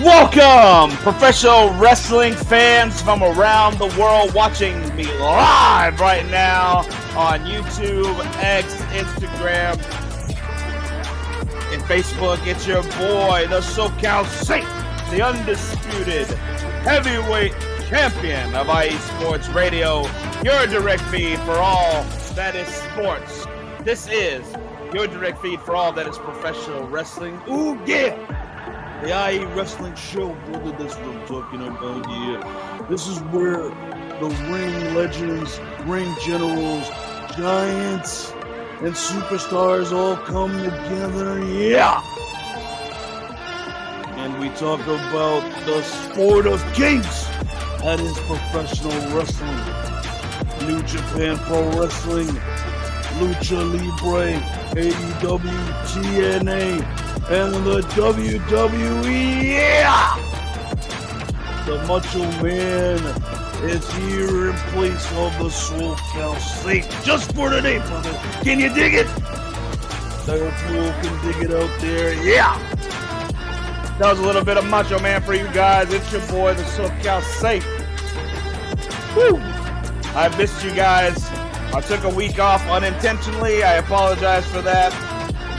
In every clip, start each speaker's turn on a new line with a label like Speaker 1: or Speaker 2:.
Speaker 1: Welcome, professional wrestling fans from around the world watching me live right now on YouTube, X, Instagram, and Facebook. It's your boy, the SoCal Saint, the undisputed heavyweight champion of IE Sports Radio, your direct feed for all that is sports. This is your direct feed for all that is professional wrestling. Ooh, yeah! The IE Wrestling Show, brother, that's what I'm talking about here. This is where the ring legends, ring generals, giants, and superstars all come together, yeah! And we talk about the sport of kings, that is professional wrestling. New Japan Pro Wrestling, Lucha Libre, AEW, TNA, and the WWE, yeah! The Macho Man is here in place of the SoCal Saint, just for the name of it. Can you dig it? The fool can dig it out there, yeah! That was a little bit of Macho Man for you guys. It's your boy, the SoCal Saint. Woo! I missed you guys. I took a week off unintentionally. I apologize for that.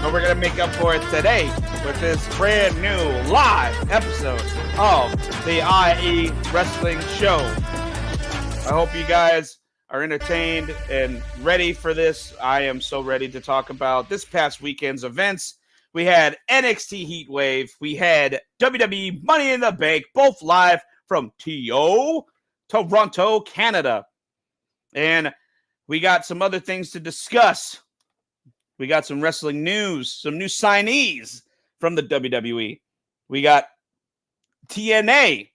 Speaker 1: But we're going to make up for it today with this brand new live episode of the IE Wrestling Show. I hope you guys are entertained and ready for this. I am so ready to talk about this past weekend's events. We had NXT Heatwave. We had WWE Money in the Bank, both live from Toronto, Canada. And we got some other things to discuss. We got some wrestling news, some new signees from the WWE. We got TNA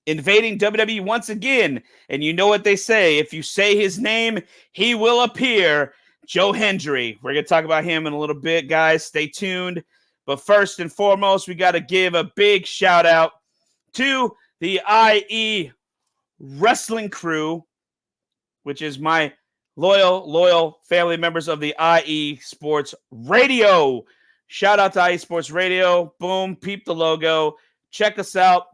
Speaker 1: invading WWE once again. And you know what they say. If you say his name, he will appear. Joe Hendry. We're going to talk about him in a little bit, guys. Stay tuned. But first and foremost, we got to give a big shout out to the IE Wrestling Crew, which is my loyal family members of the IE Sports Radio. Shout out to IE Sports Radio. Boom, peep the logo. Check us out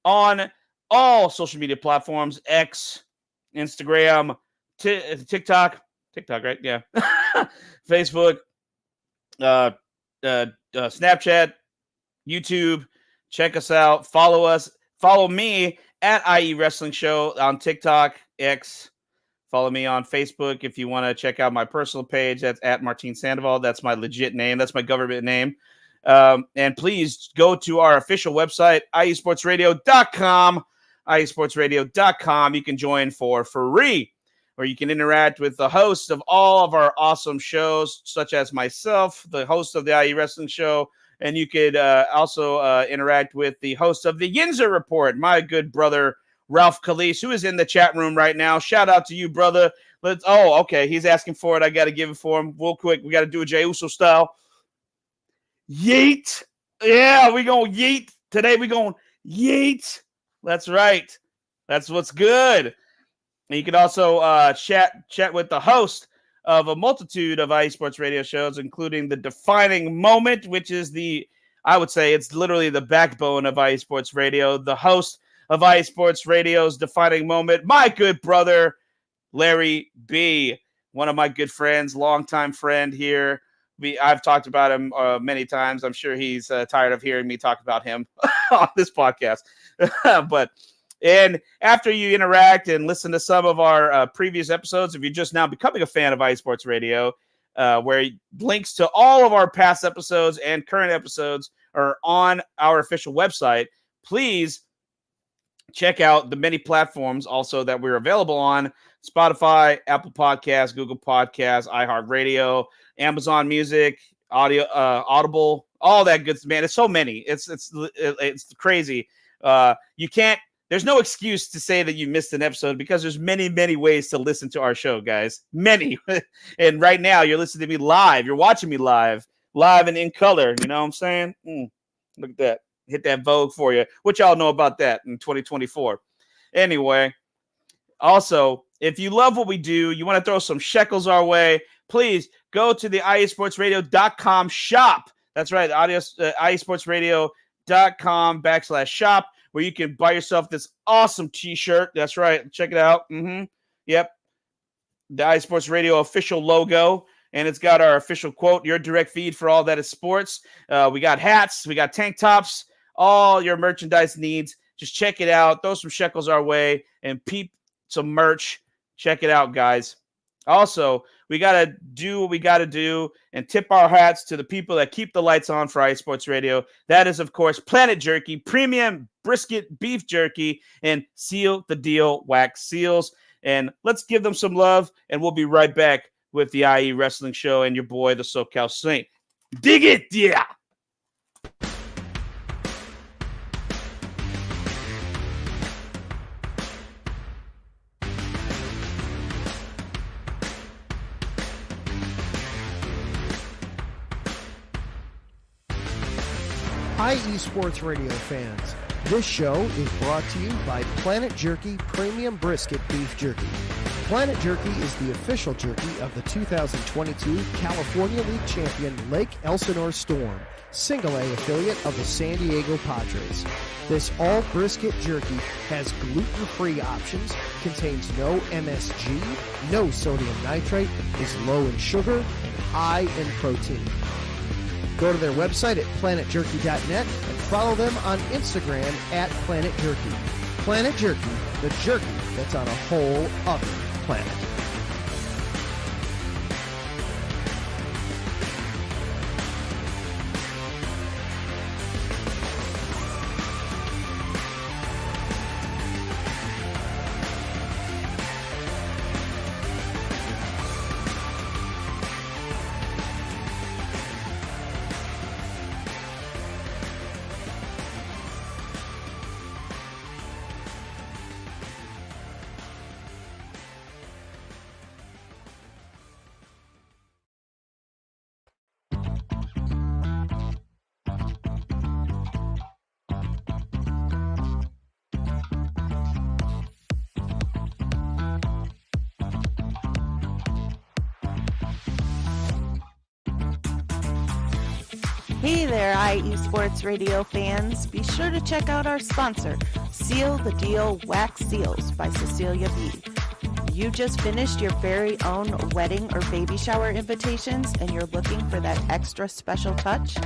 Speaker 1: on all social media platforms, X, Instagram, TikTok, right? Yeah. Facebook, Snapchat, YouTube. Check us out. Follow us. Follow me at IE Wrestling Show on TikTok, X. Follow me on Facebook if you want to check out my personal page. That's at Martin Sandoval. That's my legit name. That's my government name. And please go to our official website, iesportsradio.com. iesportsradio.com. You can join for free, or you can interact with the host of all of our awesome shows, such as myself, the host of the IE Wrestling Show. And you could also interact with the host of the Yinzer Report, my good brother, Ralph Khalees, who is in the chat room right now. Shout out to you, brother. Okay. He's asking for it. I got to give it for him real quick. We got to do a Jey Uso style. Yeet. Yeah, we going yeet. Today we going yeet. That's right. That's what's good. And you can also chat with the host of a multitude of IE Sports Radio shows, including The Defining Moment, which is I would say it's literally the backbone of IE Sports Radio. The host of IE Sports Radio's Defining Moment, my good brother, Larry B., one of my good friends, longtime friend here. I've talked about him many times. I'm sure he's tired of hearing me talk about him on this podcast. And after you interact and listen to some of our previous episodes, if you're just now becoming a fan of IE Sports Radio, where links to all of our past episodes and current episodes are on our official website, please check out the many platforms also that we're available on: Spotify, Apple Podcasts, Google Podcasts, iHeartRadio, Amazon Music, Audible, all that good, man. It's so many. It's crazy. There's no excuse to say that you missed an episode, because there's many ways to listen to our show, guys. Many. And right now you're listening to me live. You're watching me live and in color. You know what I'm saying? Look at that. Hit that Vogue for you. What y'all know about that in 2024? Anyway, also, if you love what we do, you want to throw some shekels our way, please go to the iesportsradio.com shop. That's right, iesportsradio.com planetjerky.com/shop, where you can buy yourself this awesome t-shirt. That's right. Check it out. Yep. The iSports Radio official logo. And it's got our official quote, your direct feed for all that is sports. We got hats. We got tank tops. All your merchandise needs. Just check it out. Throw some shekels our way and peep some merch. Check it out, guys. Also, we got to do what we got to do and tip our hats to the people that keep the lights on for iSports Radio. That is, of course, Planet Jerky, premium brisket beef jerky, and Seal the Deal wax seals. And let's give them some love, and we'll be right back with the IE Wrestling Show and your boy, the SoCal Saint. Dig it, yeah!
Speaker 2: IE Sports Radio fans, this show is brought to you by Planet Jerky Premium Brisket Beef Jerky. Planet Jerky is the official jerky of the 2022 California League champion Lake Elsinore Storm, Single A affiliate of the San Diego Padres. This all brisket jerky has gluten-free options, contains no MSG, no sodium nitrate, is low in sugar, and high in protein. Go to their website at planetjerky.net and follow them on Instagram at Planet Jerky. Planet Jerky, the jerky that's on a whole other planet.
Speaker 3: Hey there, IE Sports Radio fans. Be sure to check out our sponsor, Seal the Deal Wax Seals by Cecilia B. You just finished your very own wedding or baby shower invitations and you're looking for that extra special touch?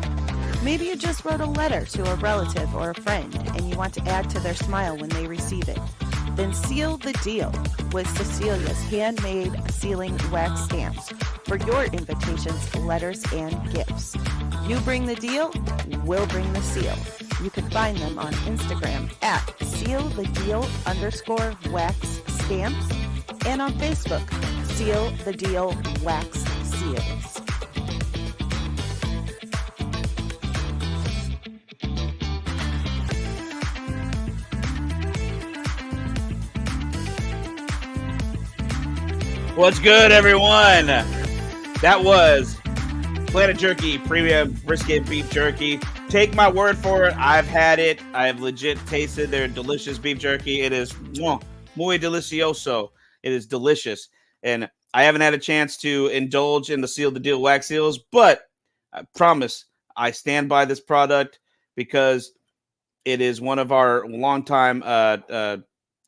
Speaker 3: Maybe you just wrote a letter to a relative or a friend and you want to add to their smile when they receive it. Then seal the deal with Cecilia's handmade sealing wax stamps for your invitations, letters, and gifts. You bring the deal, we'll bring the seal. You can find them on Instagram at sealthedeal_wax stamps and on Facebook, Seal the Deal Wax Seals.
Speaker 1: What's good, everyone? That was Planet Jerky Premium Brisket Beef Jerky. Take my word for it. I've had it. I have legit tasted their delicious beef jerky. It is muy delicioso. It is delicious. And I haven't had a chance to indulge in the Seal the Deal wax seals, but I promise I stand by this product because it is one of our longtime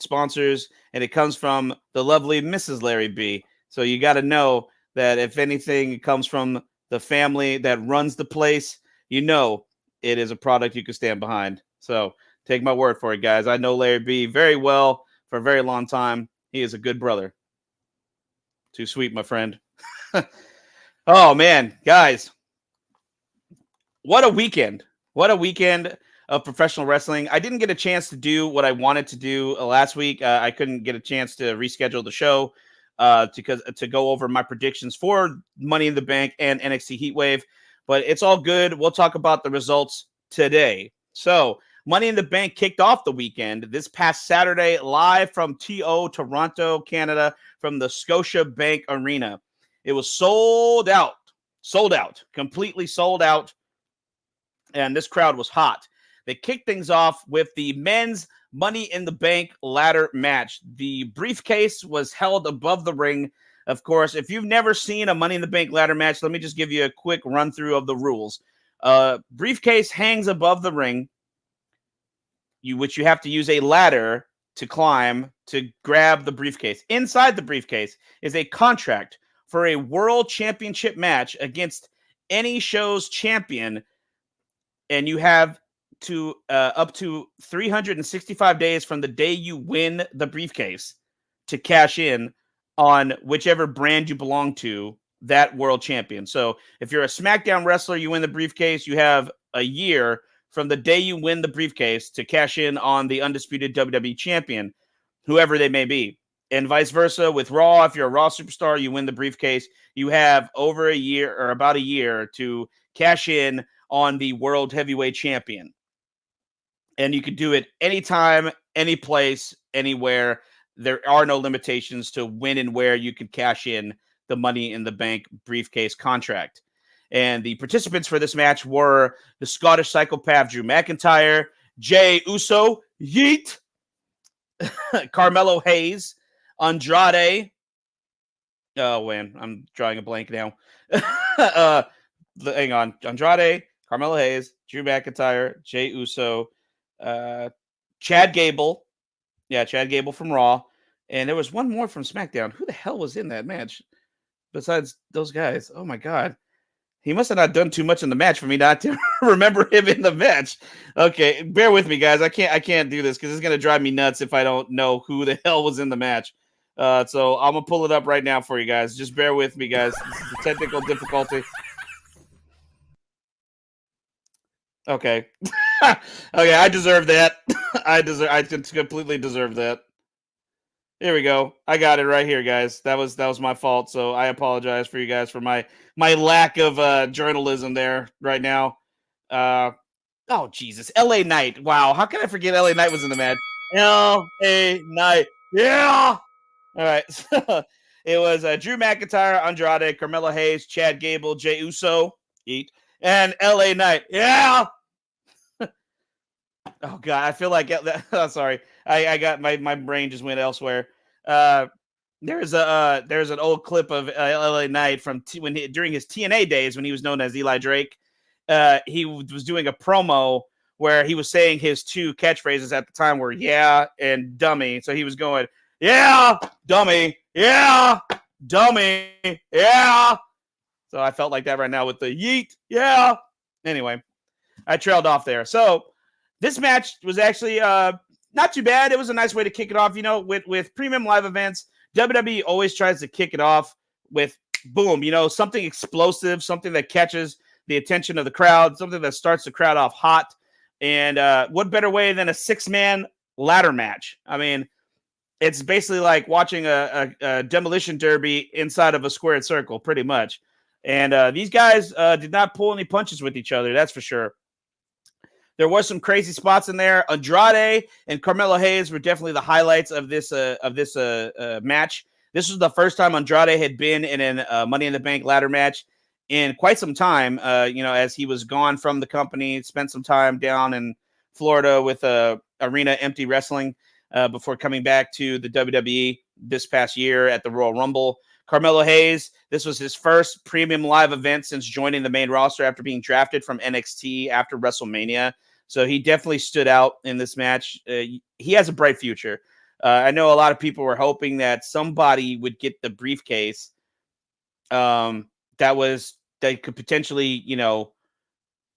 Speaker 1: sponsors, and it comes from the lovely Mrs. Larry B. So you got to know that if anything comes from the family that runs the place, you know it is a product you can stand behind. So take my word for it, guys. I know Larry B very well for a very long time. He is a good brother. Too sweet, my friend. Oh, man, guys. What a weekend. What a weekend of professional wrestling. I didn't get a chance to do what I wanted to do last week. I couldn't get a chance to reschedule the show to go over my predictions for Money in the Bank and NXT Heatwave, but it's all good. We'll talk about the results today. So Money in the Bank kicked off the weekend this past Saturday live from TO Toronto, Canada, from the Scotiabank Arena. It was sold out, completely sold out, and this crowd was hot. They kicked things off with the men's Money in the Bank ladder match. The briefcase was held above the ring. Of course, if you've never seen a Money in the Bank ladder match, let me just give you a quick run through of the rules. Briefcase hangs above the ring.
Speaker 4: which you have to use a ladder to climb to grab the briefcase. Inside the briefcase is a contract for a world championship match against any show's champion, and you have to up to 365 days from the day you win the briefcase to cash in on whichever brand you belong to, that world champion. So if you're a SmackDown wrestler, you win the briefcase, you have a year from the day you win the briefcase to cash in on the undisputed WWE champion, whoever they may be. And vice versa with Raw. If you're a Raw superstar, you win the briefcase, you have over a year or about a year to cash in on the world heavyweight champion. And you could do it anytime, any place, anywhere. There are no limitations to when and where you could cash in the Money in the Bank briefcase contract. And the participants for this match were the Scottish psychopath Drew McIntyre, Jey Uso, Yeet, Carmelo Hayes, Andrade. Oh, man, I'm drawing a blank now. Hang on. Andrade, Carmelo Hayes, Drew McIntyre, Jey Uso, Chad Gable. Yeah, Chad Gable from Raw. And there was one more from SmackDown. Who the hell was in that match besides those guys? Oh, my God. He must have not done too much in the match for me not to remember him in the match. Okay, bear with me, guys. I can't do this because it's going to drive me nuts if I don't know who the hell was in the match. So I'm going to pull it up right now for you guys. Just bear with me, guys. This is a technical difficulty. Okay. Okay, I deserve that. I completely deserve that. Here we go. I got it right here, guys. That was my fault. So I apologize for you guys for my lack of journalism there right now. Oh Jesus, LA Knight. Wow, how can I forget LA Knight was in the match? LA Knight. Yeah. All right. So it was Drew McIntyre, Andrade, Carmelo Hayes, Chad Gable, Jey Uso, and LA Knight. Yeah. Oh God, I feel like sorry. I got my brain just went elsewhere. There's an old clip of LA Knight from during his TNA days when he was known as Eli Drake. He was doing a promo where he was saying his two catchphrases at the time were "yeah" and "dummy." So he was going "yeah, dummy, yeah, dummy, yeah." So I felt like that right now with the yeet, yeah. Anyway, I trailed off there. So this match was actually not too bad. It was a nice way to kick it off. You know, with premium live events, WWE always tries to kick it off with boom, you know, something explosive, something that catches the attention of the crowd, something that starts the crowd off hot. And what better way than a 6-man ladder match? I mean, it's basically like watching a demolition derby inside of a squared circle, pretty much. And these guys did not pull any punches with each other, that's for sure. There were some crazy spots in there. Andrade and Carmelo Hayes were definitely the highlights of this match. This was the first time Andrade had been in a Money in the Bank ladder match in quite some time. As he was gone from the company, spent some time down in Florida with Arena Empty Wrestling before coming back to the WWE this past year at the Royal Rumble. Carmelo Hayes, this was his first premium live event since joining the main roster after being drafted from NXT after WrestleMania. So he definitely stood out in this match. He has a bright future. I know a lot of people were hoping that somebody would get the briefcase that could potentially,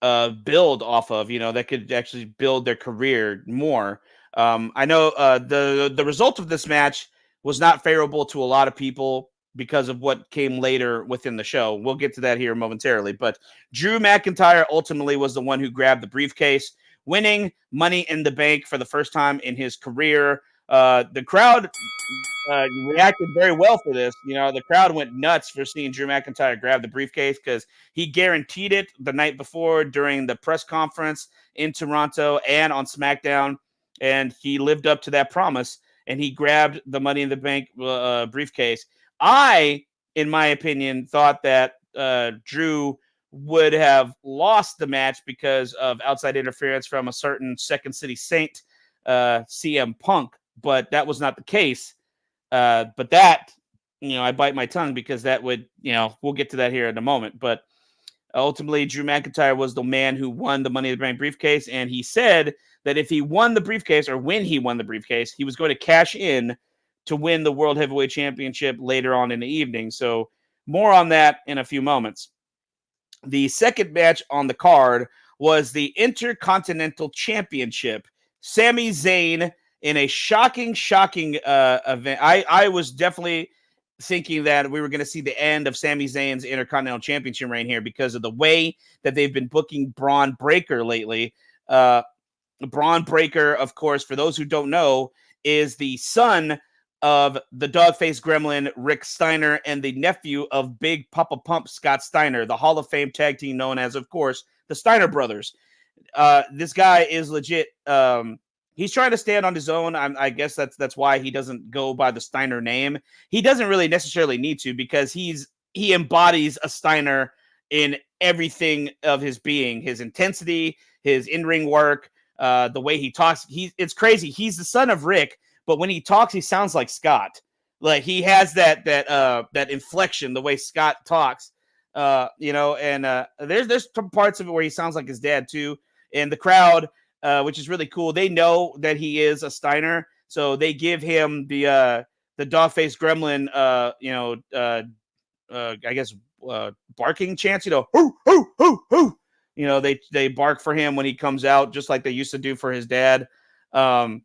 Speaker 4: build off of, that could actually build their career more. I know the result of this match was not favorable to a lot of people because of what came later within the show. We'll get to that here momentarily. But Drew McIntyre ultimately was the one who grabbed the briefcase, winning Money in the Bank for the first time in his career. The crowd reacted very well for this. The crowd went nuts for seeing Drew McIntyre grab the briefcase because he guaranteed it the night before during the press conference in Toronto and on SmackDown. And he lived up to that promise, and he grabbed the Money in the Bank briefcase. I, in my opinion, thought that Drew would have lost the match because of outside interference from a certain Second City Saint, CM Punk, but that was not the case. But that, I bite my tongue because that would, we'll get to that here in a moment. But Ultimately, Drew McIntyre was the man who won the Money in the Bank briefcase, and he said that if he won the briefcase, or when he won the briefcase, he was going to cash in to win the World Heavyweight Championship later on in the evening. So more on that in a few moments. The second match on the card was the Intercontinental Championship. Sami Zayn in a shocking event. I was definitely thinking that we were going to see the end of Sami Zayn's Intercontinental Championship reign here because of the way that they've been booking Braun Breaker lately. Braun Breaker, of course, for those who don't know, is the son of the dog-faced gremlin Rick Steiner and the nephew of Big Papa Pump Scott Steiner, the Hall of Fame tag team known as, of course, the Steiner Brothers. This guy is legit. He's trying to stand on his own. I guess that's why he doesn't go by the Steiner name. He doesn't really necessarily need to because he embodies a Steiner in everything of his being, his intensity, his in-ring work, the way he talks. It's crazy. He's the son of Rick, but when he talks, he sounds like Scott. Like he has that inflection, the way Scott talks. And there's parts of it where he sounds like his dad too. And the crowd, which is really cool, they know that he is a Steiner, so they give him the dog-faced gremlin, I guess barking chants. Hoo hoo hoo hoo. They bark for him when he comes out, just like they used to do for his dad. And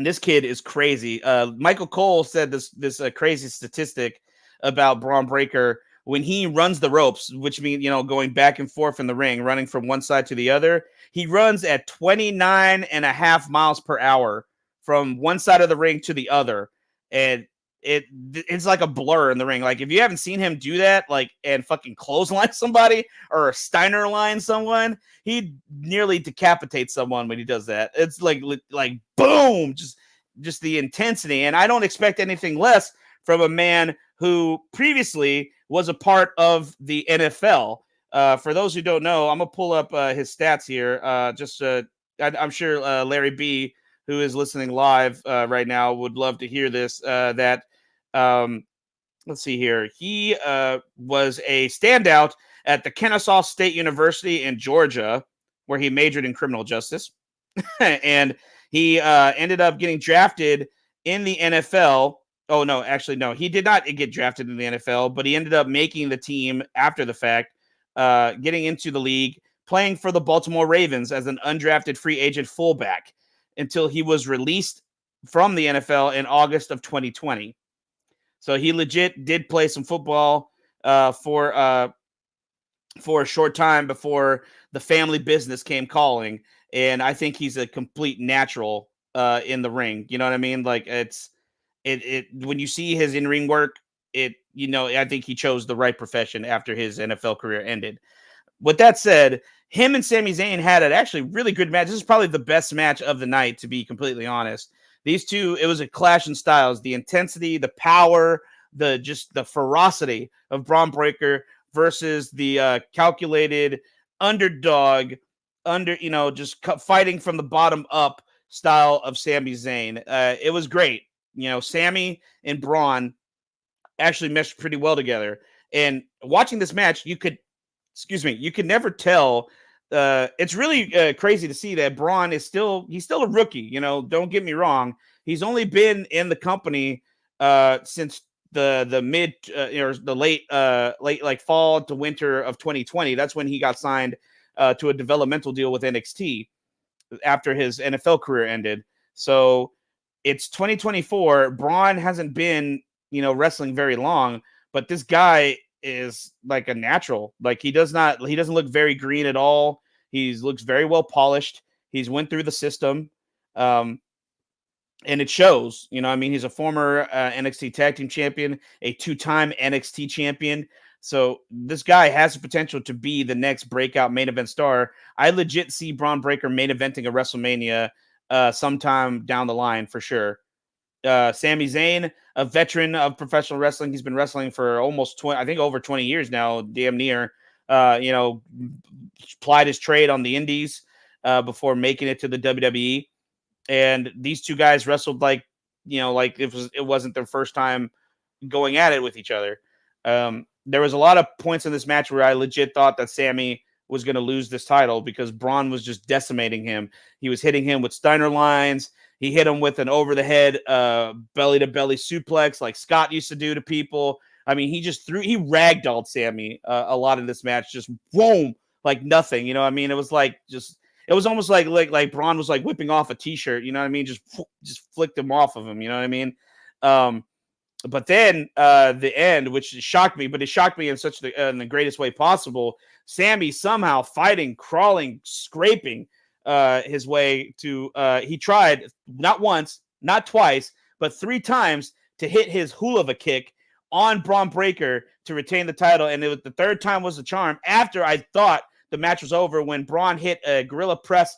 Speaker 4: this kid is crazy. Michael Cole said this crazy statistic about Braun Breaker. When he runs the ropes, which means, going back and forth in the ring, running from one side to the other, he runs at 29.5 miles per hour from one side of the ring to the other. And it's like a blur in the ring. Like, if you haven't seen him do that, and fucking clothesline somebody or Steiner line someone, he nearly decapitates someone when he does that. It's like boom, just the intensity. And I don't expect anything less from a man who previously was a part of the NFL. For those who don't know, I'm going to pull up his stats here. I'm sure Larry B., who is listening live right now, would love to hear this. Let's see here. He was a standout at the Kennesaw State University in Georgia, where he majored in criminal justice. And he ended up getting drafted in the NFL. Oh, no, actually, no. He did not get drafted in the NFL, but he ended up making the team after the fact, getting into the league, playing for the Baltimore Ravens as an undrafted free agent fullback until he was released from the NFL in August of 2020. So he legit did play some football for a short time before the family business came calling. And I think he's a complete natural in the ring. You know what I mean? Like, when you see his in-ring work, I think he chose the right profession after his NFL career ended. With that said, him and Sami Zayn had an actually really good match. This is probably the best match of the night, to be completely honest. These two, it was a clash in styles. The intensity, the power, the ferocity of Braun Breaker versus the calculated underdog, just fighting from the bottom up style of Sami Zayn. It was great. Sami and Braun actually meshed pretty well together. And watching this match, you could never tell. It's really crazy to see that Braun is still a rookie. Don't get me wrong. He's only been in the company since the mid or the late like fall to winter of 2020. That's when he got signed to a developmental deal with NXT after his NFL career ended. So it's 2024. Braun hasn't been, wrestling very long, but this guy is like a natural. Like, he doesn't look very green at all. He looks very well polished. He's went through the system. And it shows, he's a former NXT tag team champion, a 2-time NXT champion. So this guy has the potential to be the next breakout main event star. I legit see Braun Breaker main eventing a WrestleMania sometime down the line for sure. Sami Zayn, a veteran of professional wrestling. He's been wrestling for almost over 20 years now, damn near. Plied his trade on the indies before making it to the WWE. And these two guys wrestled like it wasn't their first time going at it with each other. there was a lot of points in this match where I legit thought that Sammy was going to lose this title because Braun was just decimating him. He was hitting him with Steiner lines. He hit him with an over-the-head belly-to-belly suplex like Scott used to do to people. I mean, he ragdolled Sammy a lot of this match, just boom, like nothing. You know what I mean? It was like it was almost like Braun was like whipping off a T-shirt. You know what I mean? Just flicked him off of him. You know what I mean? But then the end, which shocked me, but it shocked me in in the greatest way possible. Sammy somehow fighting, crawling, scraping his way to. He tried not once, not twice, but 3 times to hit his hula kick on Braun Breaker to retain the title, and the 3rd time was the charm. After I thought the match was over, when Braun hit a gorilla press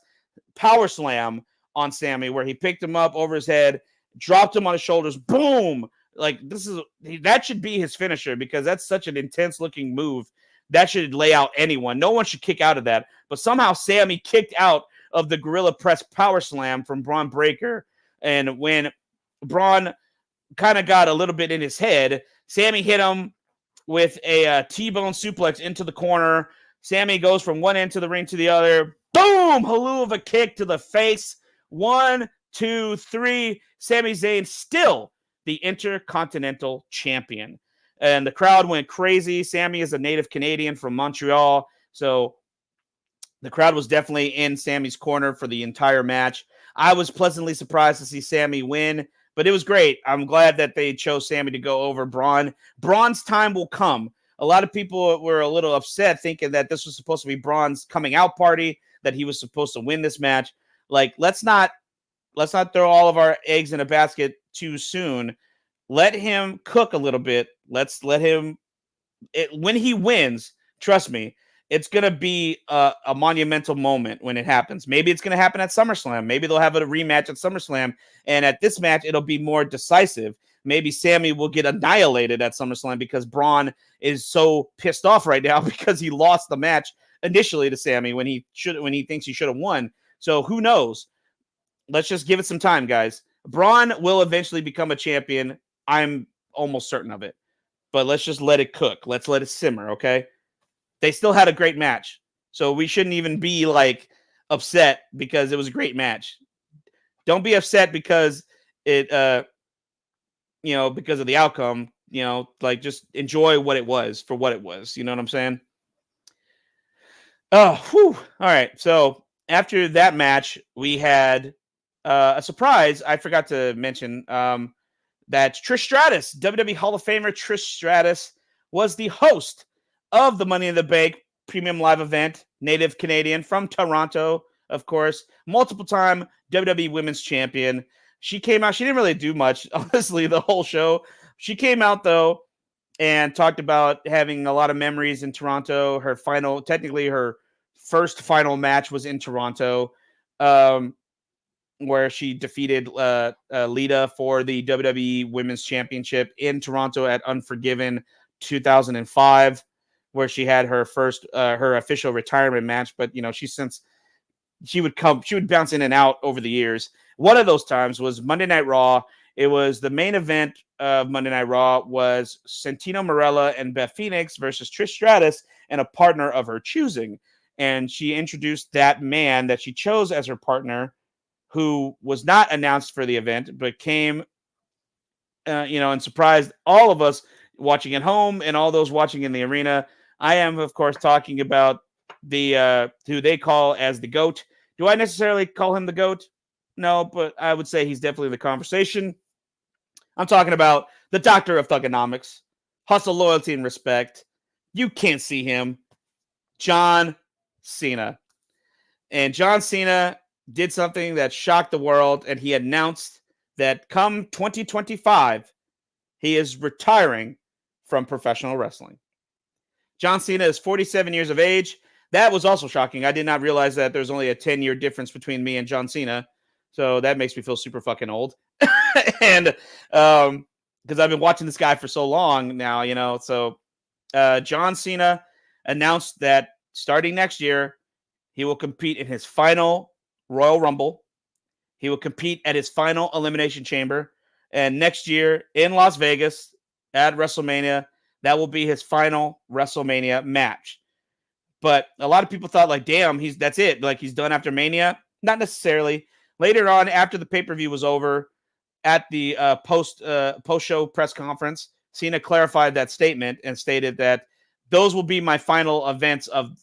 Speaker 4: power slam on Sammy, where he picked him up over his head, dropped him on his shoulders, boom. Like that should be his finisher because that's such an intense looking move. That should lay out anyone. No one should kick out of that. But somehow Sammy kicked out of the gorilla press power slam from Braun Breaker. And when Braun kind of got a little bit in his head, Sammy hit him with a T-bone suplex into the corner. Sammy goes from one end to the ring to the other. Boom! Hula kick to the face. 1, 2, 3. Sami Zayn still the Intercontinental Champion. And the crowd went crazy. Sammy is a native Canadian from Montreal. So the crowd was definitely in Sammy's corner for the entire match. I was pleasantly surprised to see Sammy win, but it was great. I'm glad that they chose Sammy to go over Braun. Braun's time will come. A lot of people were a little upset thinking that this was supposed to be Braun's coming out party, that he was supposed to win this match. Like, let's not throw all of our eggs in a basket too soon. Let him cook a little bit. Let's let him. When he wins, trust me, it's going to be a monumental moment when it happens. Maybe it's going to happen at SummerSlam. Maybe they'll have a rematch at SummerSlam. And at this match, it'll be more decisive. Maybe Sammy will get annihilated at SummerSlam because Braun is so pissed off right now because he lost the match initially to Sammy when he thinks he should have won. So who knows? Let's just give it some time, guys. Braun will eventually become a champion. I'm almost certain of it. But let's just let it cook. Let's let it simmer, okay? They still had a great match. So we shouldn't even be like upset because it was a great match. Don't be upset because it because of the outcome, like just enjoy what it was for what it was. You know what I'm saying? Oh, whew. All right. So after that match, we had a surprise. I forgot to mention that Trish Stratus, WWE Hall of Famer Trish Stratus, was the host of the Money in the Bank Premium Live event. Native Canadian from Toronto, of course. Multiple-time WWE Women's Champion. She came out. She didn't really do much, honestly, the whole show. She came out, though, and talked about having a lot of memories in Toronto. Her first final match was in Toronto, where she defeated Lita for the WWE Women's Championship in Toronto at Unforgiven 2005, where she had her first her official retirement match. But she would bounce in and out over the years. One of those times was Monday Night Raw. It was the main event of Monday Night Raw was Santino Marella and Beth Phoenix versus Trish Stratus and a partner of her choosing. And she introduced that man that she chose as her partner, who was not announced for the event, but came, and surprised all of us watching at home and all those watching in the arena. I am, of course, talking about the who they call as the GOAT. Do I necessarily call him the GOAT? No, but I would say he's definitely the conversation. I'm talking about the doctor of thugonomics, hustle, loyalty, and respect. You can't see him. John Cena. And John Cena did something that shocked the world, and he announced that come 2025, he is retiring from professional wrestling. John Cena is 47 years of age. That was also shocking. I did not realize that there's only a 10-year difference between me and John Cena. So that makes me feel super fucking old. And because I've been watching this guy for so long now, So John Cena announced that starting next year, he will compete in his final Royal Rumble. He will compete at his final Elimination Chamber. And next year in Las Vegas at WrestleMania, that will be his final WrestleMania match. But a lot of people thought, like, damn, that's it. Like, he's done after Mania. Not necessarily. Later on, after the pay-per-view was over, at the post-show press conference, Cena clarified that statement and stated that those will be my final events of,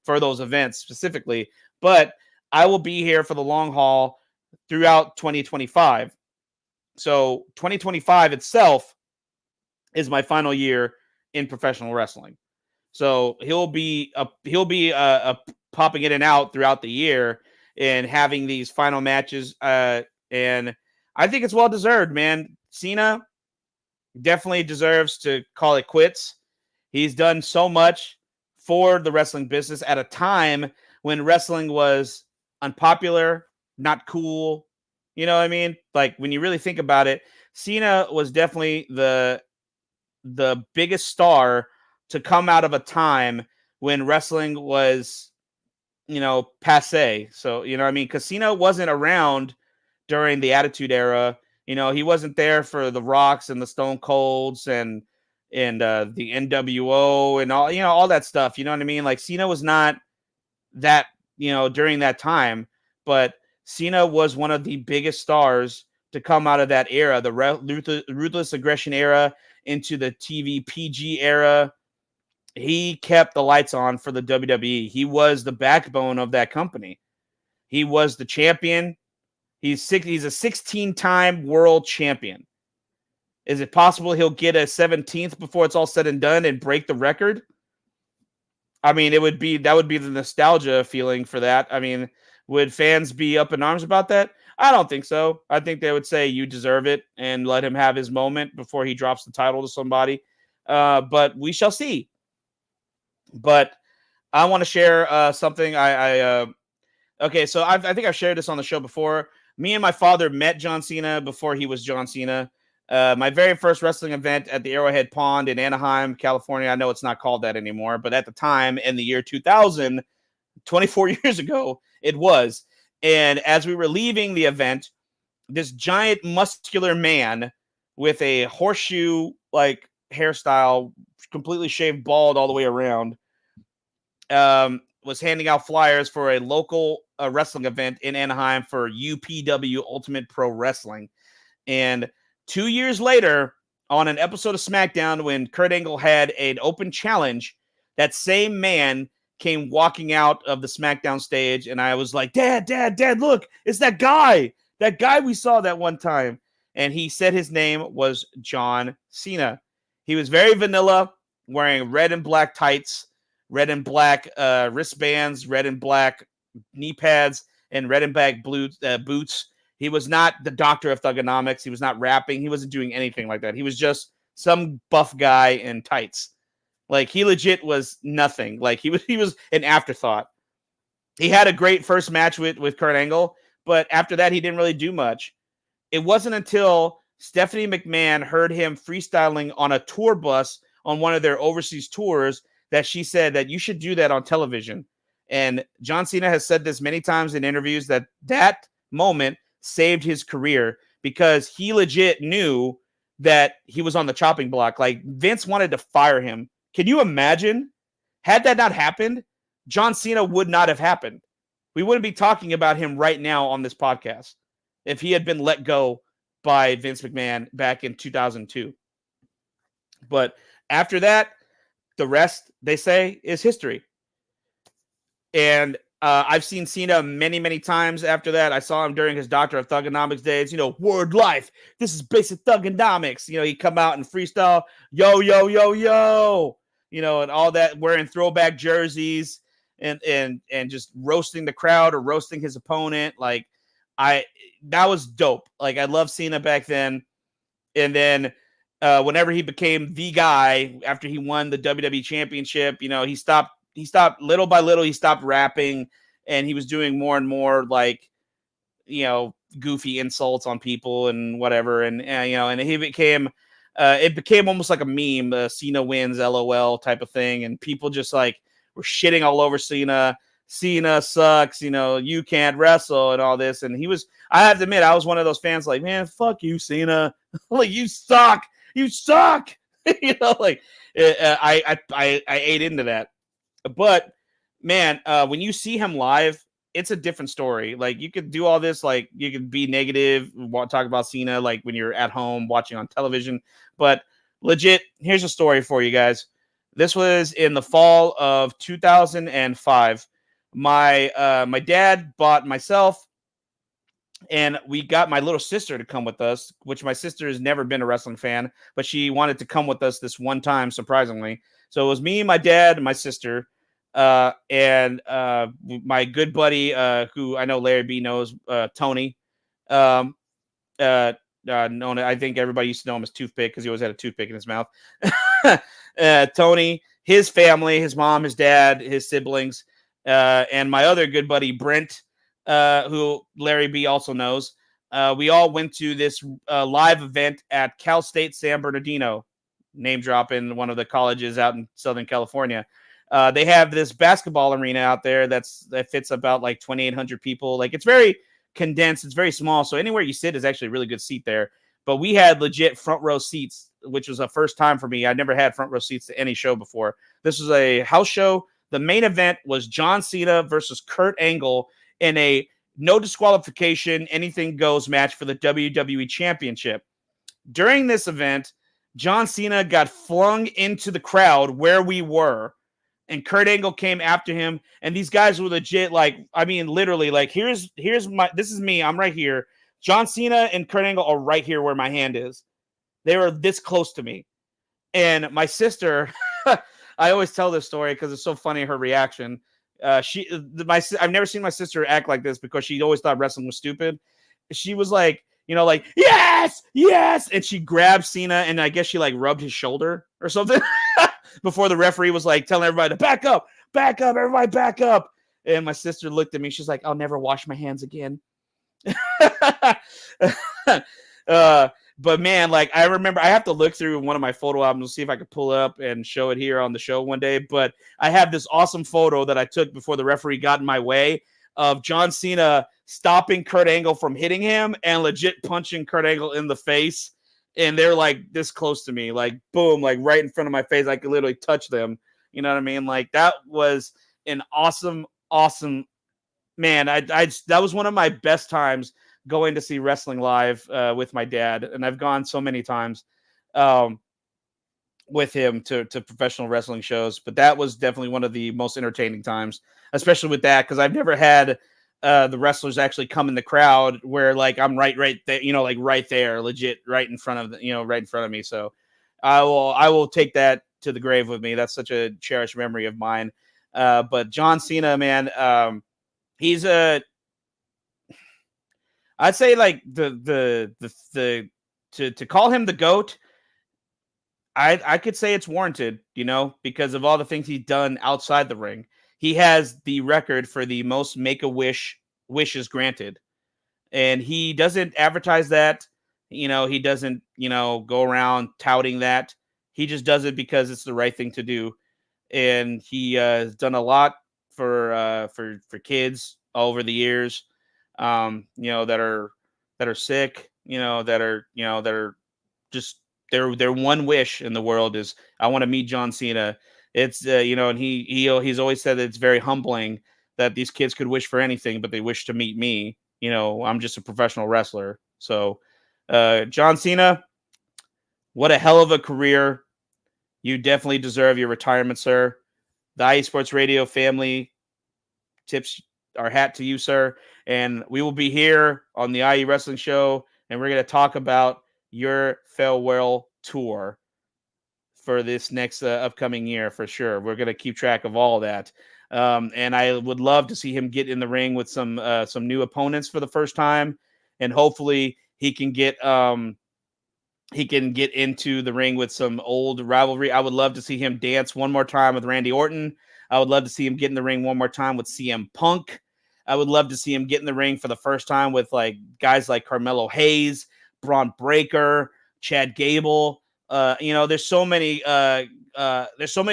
Speaker 4: for those events specifically. But I will be here for the long haul throughout 2025. So 2025 itself is my final year in professional wrestling. So he'll be popping in and out throughout the year and having these final matches. And I think it's well deserved, man. Cena definitely deserves to call it quits. He's done so much for the wrestling business at a time when wrestling was unpopular, not cool. You know what I mean? Like, when you really think about it, Cena was definitely the biggest star to come out of a time when wrestling was, passe. So, you know what I mean? Because Cena wasn't around during the Attitude Era. He wasn't there for the Rocks and the Stone Colds and the NWO and all that stuff. You know what I mean? Like, Cena was not that, during that time, but Cena was one of the biggest stars to come out of that era, the Ruthless Aggression era into the TV PG era. He kept the lights on for the WWE. He was the backbone of that company. He was the champion. He's a 16-time world champion. Is it possible he'll get a 17th before it's all said and done and break the record? I mean, that would be the nostalgia feeling for that. I mean, would fans be up in arms about that? I don't think so. I think they would say you deserve it and let him have his moment before he drops the title to somebody. But we shall see. But I want to share something. Okay, so I think I've shared this on the show before. Me and my father met John Cena before he was John Cena. My very first wrestling event at the Arrowhead Pond in Anaheim, California. I know it's not called that anymore, but at the time, in the year 2000, 24 years ago, it was. And as we were leaving the event, this giant muscular man with a horseshoe-like hairstyle, completely shaved bald all the way around, was handing out flyers for a local wrestling event in Anaheim for UPW Ultimate Pro Wrestling. And 2 years later, on an episode of SmackDown, when Kurt Angle had an open challenge, that same man came walking out of the SmackDown stage, and I was like, Dad, look, it's that guy we saw that one time. And he said his name was John Cena. He was very vanilla, wearing red and black tights, red and black wristbands, red and black knee pads, and red and black boots. He was not the doctor of thugonomics. He was not rapping. He wasn't doing anything like that. He was just some buff guy in tights. Like, he legit was nothing. Like, he was an afterthought. He had a great first match with Kurt Angle, but after that, he didn't really do much. It wasn't until Stephanie McMahon heard him freestyling on a tour bus on one of their overseas tours that she said that you should do that on television. And John Cena has said this many times in interviews that moment saved his career because he legit knew that he was on the chopping block. Like, Vince wanted to fire him. Can you imagine? Had that not happened, John Cena would not have happened. We wouldn't be talking about him right now on this podcast if he had been let go by Vince McMahon back in 2002. But after that, the rest, they say, is history. And I've seen Cena many, many times after that. I saw him during his Doctor of Thugonomics days. Word life. This is basic thugonomics. He'd come out and freestyle, yo, yo, yo, yo. And all that, wearing throwback jerseys and just roasting the crowd or roasting his opponent. Like, that was dope. Like, I loved Cena back then. And then whenever he became the guy after he won the WWE Championship, he stopped little by little. He stopped rapping, and he was doing more and more like, goofy insults on people and whatever. And he became, it became almost like a meme. Cena wins, LOL type of thing, and people just like were shitting all over Cena. Cena sucks, you can't wrestle and all this. And I have to admit, I was one of those fans like, man, fuck you, Cena. Like, you suck. You suck. Like I ate into that. But man, when you see him live, it's a different story. Like you could do all this, like you could be negative, talk about Cena, like when you're at home watching on television. But legit, here's a story for you guys. This was in the fall of 2005. My dad bought myself, and we got my little sister to come with us, which my sister has never been a wrestling fan, but she wanted to come with us this one time, surprisingly. So it was me, my dad, and my sister, and my good buddy, who I know Larry B knows, Tony. Um, Known, I think everybody used to know him as Toothpick because he always had a toothpick in his mouth. Tony, his family, his mom, his dad, his siblings, and my other good buddy Brent, who Larry B also knows. We all went to this live event at Cal State San Bernardino, name drop in one of the colleges out in Southern California. They have this basketball arena out there that fits about like 2,800 people. Like it's very condensed, it's very small, so anywhere you sit is actually a really good seat there. But we had legit front row seats, which was a first time for me. I never had front row seats to any show before. This was a house show. The main event was John Cena versus Kurt Angle in a no disqualification, anything goes match for the WWE Championship. During this event, John Cena got flung into the crowd where we were, and Kurt Angle came after him. And these guys were legit, like, I mean, literally, like, here's this is me. I'm right here. John Cena and Kurt Angle are right here where my hand is. They were this close to me. And my sister, I always tell this story because it's so funny, her reaction. I've never seen my sister act like this because she always thought wrestling was stupid. She was like, like, yes, yes. And she grabbed Cena, and I guess she like rubbed his shoulder or something before the referee was like telling everybody to back up, everybody back up. And my sister looked at me. She's like, I'll never wash my hands again. But man, like I remember, I have to look through one of my photo albums to see if I could pull it up and show it here on the show one day. But I have this awesome photo that I took before the referee got in my way of John Cena stopping Kurt Angle from hitting him and legit punching Kurt Angle in the face. And they're like this close to me, like boom, like right in front of my face. I could literally touch them. You know what I mean? Like that was an awesome, man. That was one of my best times going to see wrestling live with my dad. And I've gone so many times with him to professional wrestling shows, but that was definitely one of the most entertaining times, especially with that, because I've never had the wrestlers actually come in the crowd where like I'm right there, like right there, legit right in front of right in front of me. So I will take that to the grave with me. That's such a cherished memory of mine. But John Cena, man, he's I'd say like to call him the GOAT, I could say it's warranted, because of all the things he's done outside the ring. He has the record for the most wishes granted. And he doesn't advertise that. He doesn't, go around touting that. He just does it because it's the right thing to do. And he has done a lot for kids over the years, that are sick, that are just their one wish in the world is I want to meet John Cena. It's and he's always said that it's very humbling that these kids could wish for anything, but they wish to meet me. I'm just a professional wrestler. So, John Cena, what a hell of a career. You definitely deserve your retirement, sir. The IE Sports Radio family tips our hat to you, sir. And we will be here on the IE Wrestling Show, and we're going to talk about your farewell tour for this next upcoming year for sure. We're going to keep track of all that. And I would love to see him get in the ring with some new opponents for the first time, and hopefully he can get into the ring with some old rivalry. I would love to see him dance one more time with Randy Orton. I would love to see him get in the ring one more time with CM Punk. I would love to see him get in the ring for the first time with like guys like Carmelo Hayes, Braun Breaker, Chad Gable. There's so many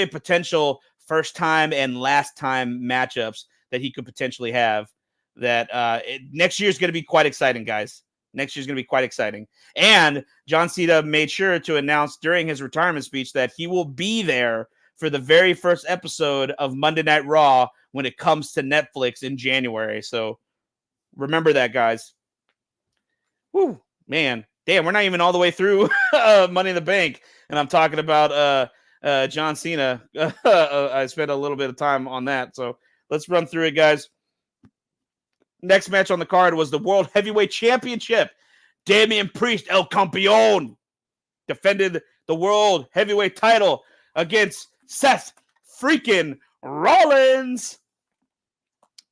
Speaker 4: potential first time and last time matchups that he could potentially have that next year is going to be quite exciting, guys. Next year's going to be quite exciting. And John Cena made sure to announce during his retirement speech that he will be there for the very first episode of Monday Night Raw when it comes to Netflix in January. So remember that, guys. Woo, man. Damn, we're not even all the way through Money in the Bank. And I'm talking about John Cena. I spent a little bit of time on that. So let's run through it, guys. Next match on the card was the World Heavyweight Championship. Damian Priest, El Campeon, defended the World Heavyweight title against Seth freaking Rollins.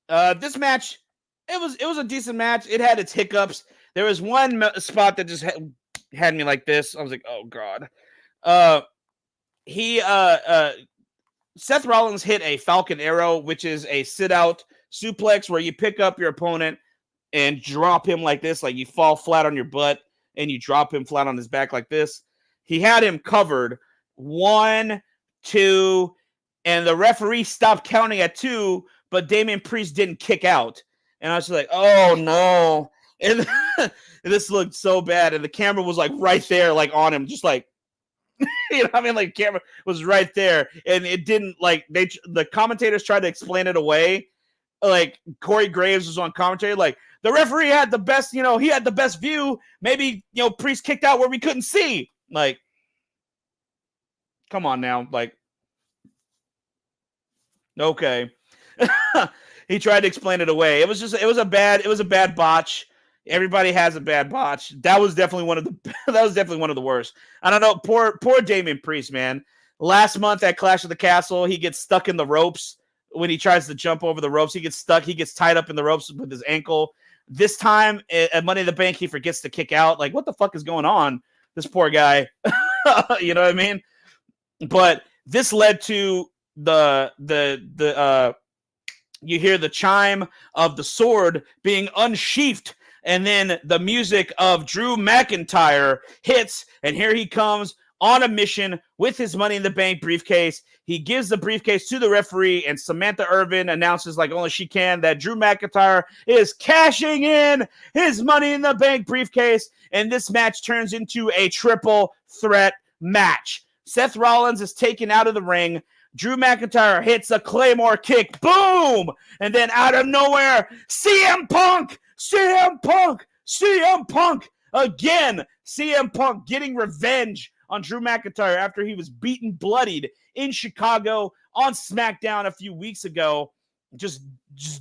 Speaker 4: This match, it was a decent match. It had its hiccups. There was one spot that just had me like this. I was like, oh God. Seth Rollins hit a Falcon Arrow, which is a sit-out suplex where you pick up your opponent and drop him like this, like you fall flat on your butt and you drop him flat on his back like this. He had him covered 1, 2, and the referee stopped counting at 2, but Damian Priest didn't kick out. And I was like, oh no. And this looked so bad. And the camera was like right there, like on him, just like, you know what I mean? Like camera was right there. And it didn't like, the commentators tried to explain it away. Like Corey Graves was on commentary, like the referee had the best, he had the best view. Maybe, Priest kicked out where we couldn't see. Like, come on now. Like, okay. He tried to explain it away. It was a bad botch. Everybody has a bad botch. That was definitely one of the worst. I don't know. Poor Damian Priest, man. Last month at Clash of the Castle, he gets stuck in the ropes. When he tries to jump over the ropes, he gets stuck. He gets tied up in the ropes with his ankle. This time at Money in the Bank, he forgets to kick out. Like, what the fuck is going on? This poor guy. You know what I mean? But this led to you hear the chime of the sword being unsheathed, and then the music of Drew McIntyre hits, and here he comes on a mission with his Money in the Bank briefcase. He gives the briefcase to the referee, and Samantha Irvin announces, like only she can, that Drew McIntyre is cashing in his Money in the Bank briefcase, and this match turns into a triple threat match. Seth Rollins is taken out of the ring. Drew McIntyre hits a Claymore kick. Boom! And then out of nowhere, CM Punk! Again, CM Punk getting revenge on Drew McIntyre after he was beaten bloodied in Chicago on SmackDown a few weeks ago, just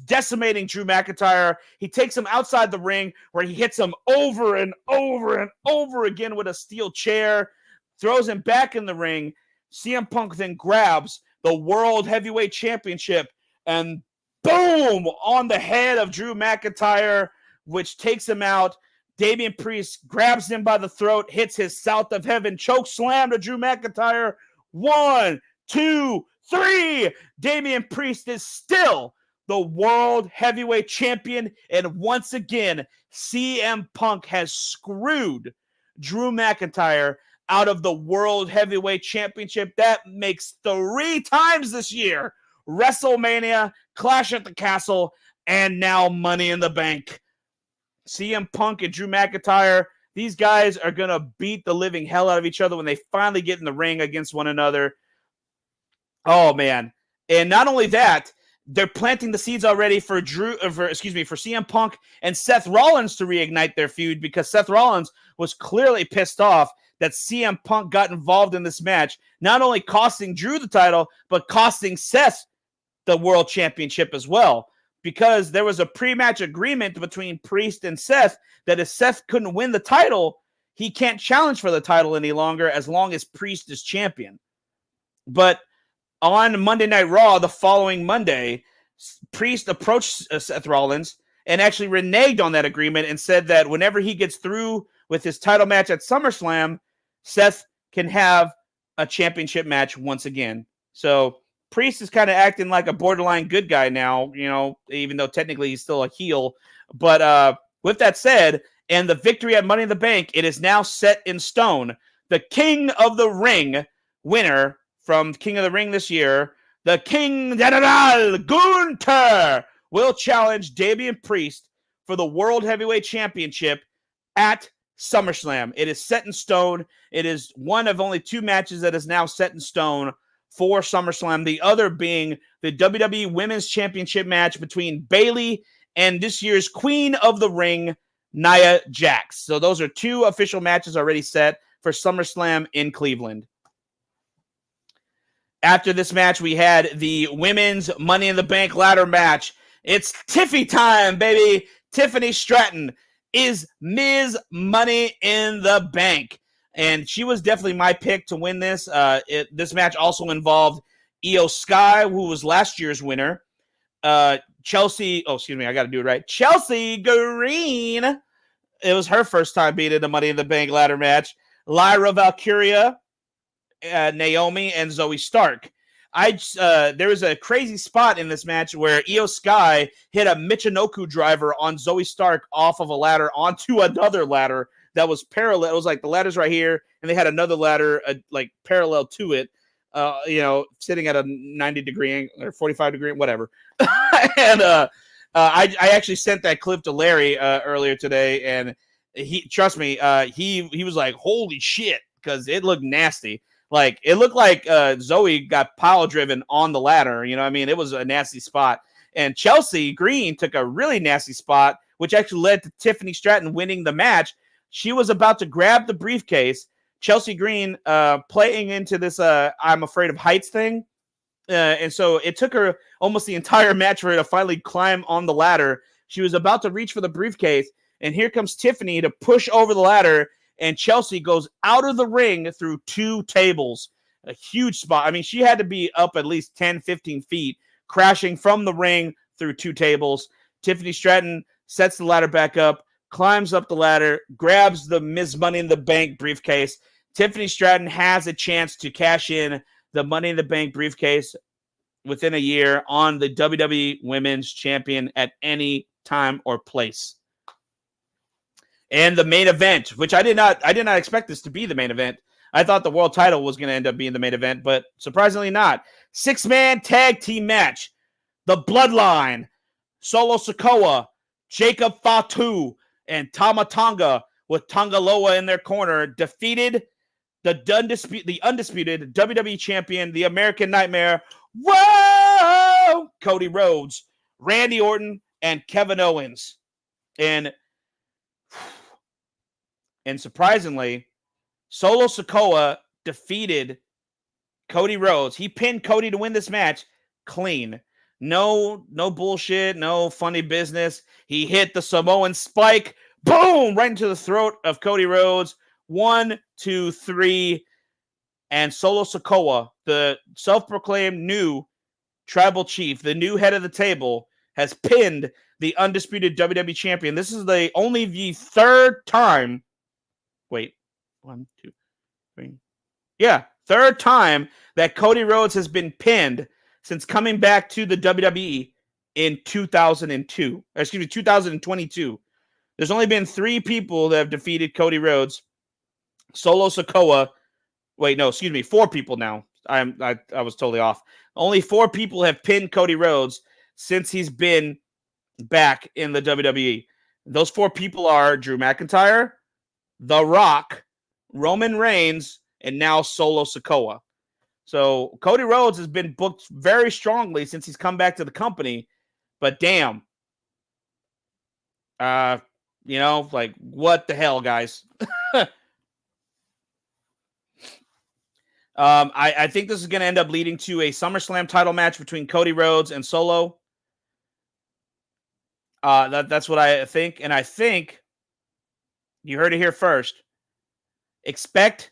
Speaker 4: decimating Drew McIntyre. He takes him outside the ring where he hits him over and over and over again with a steel chair, throws him back in the ring. CM Punk then grabs the World Heavyweight Championship and boom on the head of Drew McIntyre, which takes him out. Damian Priest grabs him by the throat, hits his South of Heaven choke slam to Drew McIntyre. 1, 2, 3. Damian Priest is still the World Heavyweight Champion. And once again, CM Punk has screwed Drew McIntyre out of the World Heavyweight Championship. That makes 3 times this year. WrestleMania, Clash at the Castle, and now Money in the Bank. CM Punk and Drew McIntyre, these guys are going to beat the living hell out of each other when they finally get in the ring against one another. Oh, man. And not only that, they're planting the seeds already for CM Punk and Seth Rollins to reignite their feud, because Seth Rollins was clearly pissed off that CM Punk got involved in this match, not only costing Drew the title, but costing Seth the World Championship as well. Because there was a pre-match agreement between Priest and Seth that if Seth couldn't win the title, he can't challenge for the title any longer as long as Priest is champion. But on Monday Night Raw, the following Monday, Priest approached Seth Rollins and actually reneged on that agreement and said that whenever he gets through with his title match at SummerSlam, Seth can have a championship match once again. So Priest is kind of acting like a borderline good guy now, even though technically he's still a heel. But with that said, and the victory at Money in the Bank, it is now set in stone. The King of the Ring winner from King of the Ring this year, the King General Gunther, will challenge Damian Priest for the World Heavyweight Championship at SummerSlam. It is set in stone. It is one of only 2 matches that is now set in stone for SummerSlam. The other being the WWE Women's Championship match between Bayley and this year's Queen of the Ring, Nia Jax. So those are 2 official matches already set for SummerSlam in Cleveland. After this match, we had the Women's Money in the Bank ladder match. It's Tiffy time, baby. Tiffany Stratton is Ms. Money in the Bank. And she was definitely my pick to win this. This match also involved Io Sky, who was last year's winner. Chelsea Green. It was her first time being in the Money in the Bank ladder match. Lyra Valkyria, Naomi, and Zoe Stark. There was a crazy spot in this match where Io Sky hit a Michinoku driver on Zoe Stark off of a ladder onto another ladder that was parallel. It was like the ladder's right here, and they had another ladder like parallel to it, sitting at a 90-degree angle or 45-degree, whatever. And I actually sent that clip to Larry earlier today, and he was like, "Holy shit," because it looked nasty. Like, it looked like Zoe got pile driven on the ladder. You know what I mean? It was a nasty spot. And Chelsea Green took a really nasty spot, which actually led to Tiffany Stratton winning the match. She was about to grab the briefcase. Chelsea Green playing into this I'm afraid of heights thing. And so it took her almost the entire match for her to finally climb on the ladder. She was about to reach for the briefcase, and here comes Tiffany to push over the ladder, and Chelsea goes out of the ring through 2 tables. A huge spot. I mean, she had to be up at least 10, 15 feet, crashing from the ring through 2 tables. Tiffany Stratton sets the ladder back up, climbs up the ladder, grabs the Ms. Money in the Bank briefcase. Tiffany Stratton has a chance to cash in the Money in the Bank briefcase within a year on the WWE Women's Champion at any time or place. And the main event, which I did not expect this to be the main event. I thought the world title was going to end up being the main event, but surprisingly not. 6-man tag team match. The Bloodline, Solo Sikoa, Jacob Fatu, and Tama Tonga with Tonga Loa in their corner defeated the undisputed WWE champion, the American Nightmare, Cody Rhodes, Randy Orton, and Kevin Owens. And surprisingly, Solo Sikoa defeated Cody Rhodes. He pinned Cody to win this match clean. No bullshit, no funny business. He hit the Samoan spike, boom, right into the throat of Cody Rhodes. 1, 2, 3, and Solo Sikoa, the self-proclaimed new tribal chief, the new head of the table, has pinned the undisputed WWE champion. This is only the 3rd time. Wait, 1, 2, 3. Yeah, 3rd time that Cody Rhodes has been pinned since coming back to the WWE in 2022. There's only been 3 people that have defeated Cody Rhodes. Solo Sikoa. Wait, no, excuse me, 4 people now. I was totally off. Only 4 people have pinned Cody Rhodes since he's been back in the WWE. Those 4 people are Drew McIntyre, The Rock, Roman Reigns, and now Solo Sikoa. So Cody Rhodes has been booked very strongly since he's come back to the company. But damn. What the hell, guys? I think this is going to end up leading to a SummerSlam title match between Cody Rhodes and Solo. That's what I think. And I think you heard it here first. Expect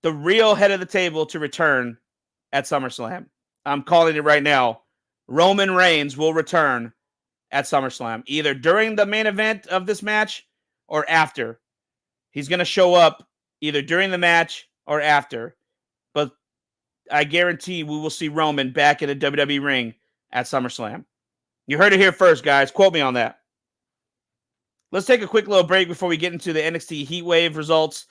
Speaker 4: the real head of the table to return at SummerSlam. I'm calling it right now. Roman Reigns will return at SummerSlam, either during the main event of this match or after. He's going to show up either during the match or after. But I guarantee we will see Roman back in a WWE ring at SummerSlam. You heard it here first, guys. Quote me on that. Let's take a quick little break before we get into the NXT Heatwave results.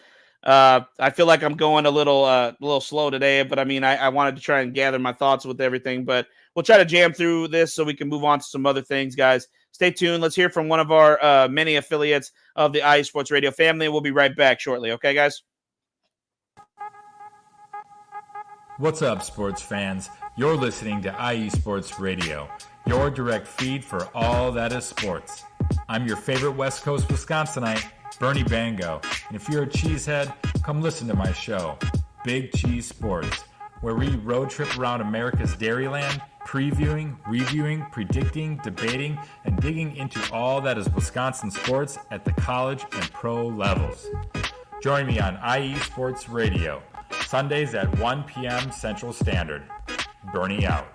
Speaker 4: I feel like I'm going a little slow today, but I mean, I wanted to try and gather my thoughts with everything, but we'll try to jam through this so we can move on to some other things, guys. Stay tuned. Let's hear from one of our many affiliates of the IE Sports Radio family. We'll be right back shortly. Okay, guys?
Speaker 5: What's up, sports fans? You're listening to IE Sports Radio, your direct feed for all that is sports. I'm your favorite West Coast Wisconsinite, Bernie Bango, and if you're a cheesehead, come listen to my show, Big Cheese Sports, where we road trip around America's Dairyland, previewing, reviewing, predicting, debating, and digging into all that is Wisconsin sports at the college and pro levels. Join me on IE Sports Radio, Sundays at 1 p.m. Central Standard. Bernie out.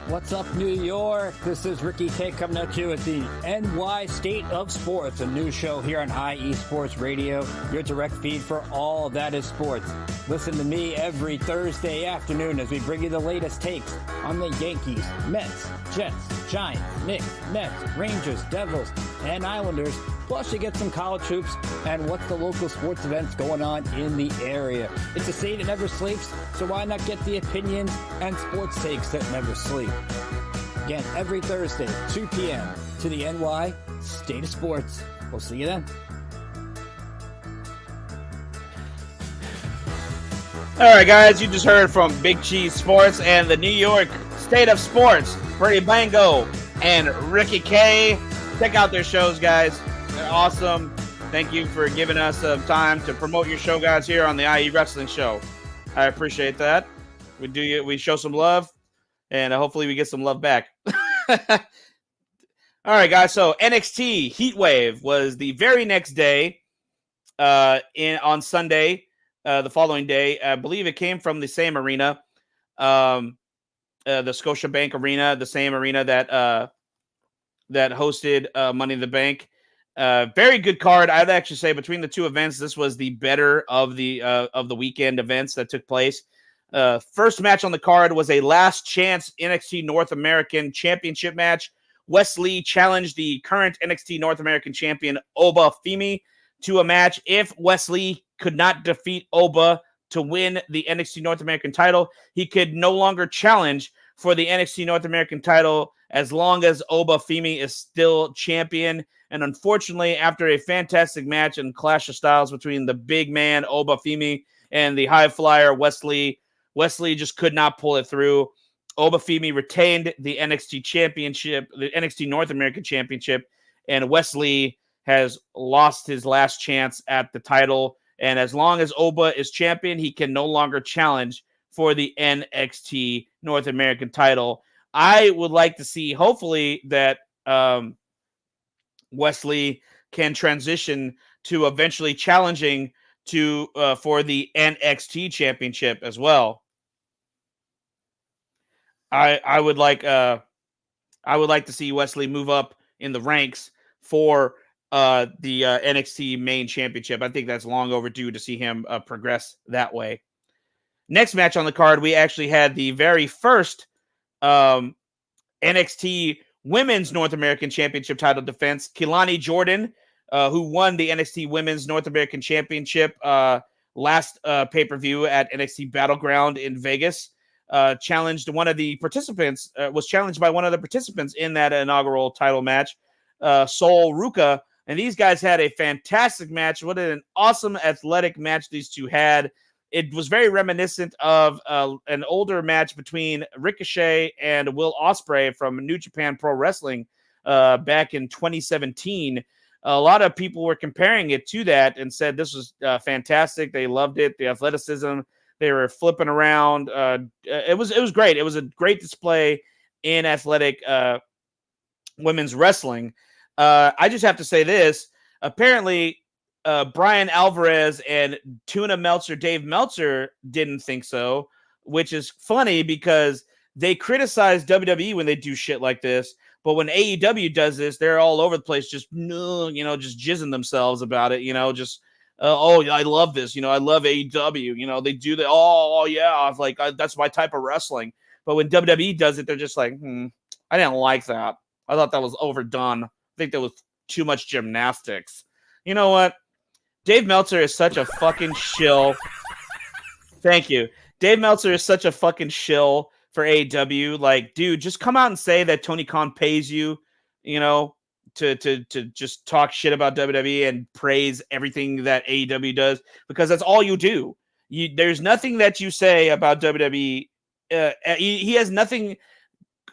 Speaker 6: What's up, New York? This is Ricky K coming at you at the NY State of Sports, a new show here on IE Sports Radio, your direct feed for all that is sports. Listen to me every Thursday afternoon as we bring you the latest takes on the Yankees, Mets, Jets, Giants, Knicks, Nets, Rangers, Devils, and Islanders. Plus, you get some college hoops and what's the local sports events going on in the area. It's a state that never sleeps, so why not get the opinions and sports takes that never sleep? Again, every Thursday, 2 p.m. to the NY State of Sports. We'll see you then.
Speaker 4: All right, guys, you just heard from Big Cheese Sports and the New York State of Sports, Bernie Bango and Ricky K. Check out their shows, guys. They're awesome. Thank you for giving us some time to promote your show, guys, here on the IE Wrestling Show. I appreciate that. We show some love, and hopefully we get some love back. All right, guys. So NXT Heatwave was the very next day, on Sunday, the following day. I believe it came from the same arena, the Scotiabank Arena, the same arena that hosted Money in the Bank. Very good card. I'd actually say between the two events, this was the better of the weekend events that took place. First match on the card was a last chance NXT North American Championship match. Wes Lee challenged the current NXT North American champion Oba Femi to a match. If Wes Lee could not defeat Oba to win the NXT North American title, he could no longer challenge for the NXT North American title as long as Oba Femi is still champion. And unfortunately, after a fantastic match and clash of styles between the big man Oba Femi and the high flyer Wes Lee just could not pull it through. Oba Femi retained the NXT championship, the NXT North American championship, and Wes Lee has lost his last chance at the title. And as long as Oba is champion, he can no longer challenge for the NXT North American title. I would like to see, hopefully, that Wes Lee can transition to eventually challenging to for the NXT championship as well. I would like to see Wes Lee move up in the ranks for the NXT main championship. I think that's long overdue to see him progress that way. Next match on the card, we actually had the very first NXT Women's North American Championship title defense. Kehlani Jordan, who won the NXT Women's North American Championship last pay-per-view at NXT Battleground in Vegas, challenged one of the participants, was challenged by one of the participants in that inaugural title match, Sol Ruka. And these guys had a fantastic match. What an awesome athletic match these two had. It was very reminiscent of an older match between Ricochet and Will Ospreay from New Japan Pro Wrestling back in 2017. A lot of people were comparing it to that and said this was fantastic. They loved it. The athleticism, they were flipping around. It was great. It was a great display in athletic women's wrestling. I just have to say this. Apparently, Brian Alvarez and Tuna Meltzer, Dave Meltzer didn't think so, which is funny because they criticize WWE when they do shit like this. But when AEW does this, they're all over the place, just just jizzing themselves about it. Just oh, I love this. I love AEW. They do that. Oh yeah, that's my type of wrestling. But when WWE does it, they're just like, I didn't like that. I thought that was overdone. I think there was too much gymnastics. You know what? Dave Meltzer is such a fucking shill. Thank you. Dave Meltzer is such a fucking shill for AEW. Like, dude, just come out and say that Tony Khan pays you, to just talk shit about WWE and praise everything that AEW does, because that's all you do. There's nothing that you say about WWE. He has nothing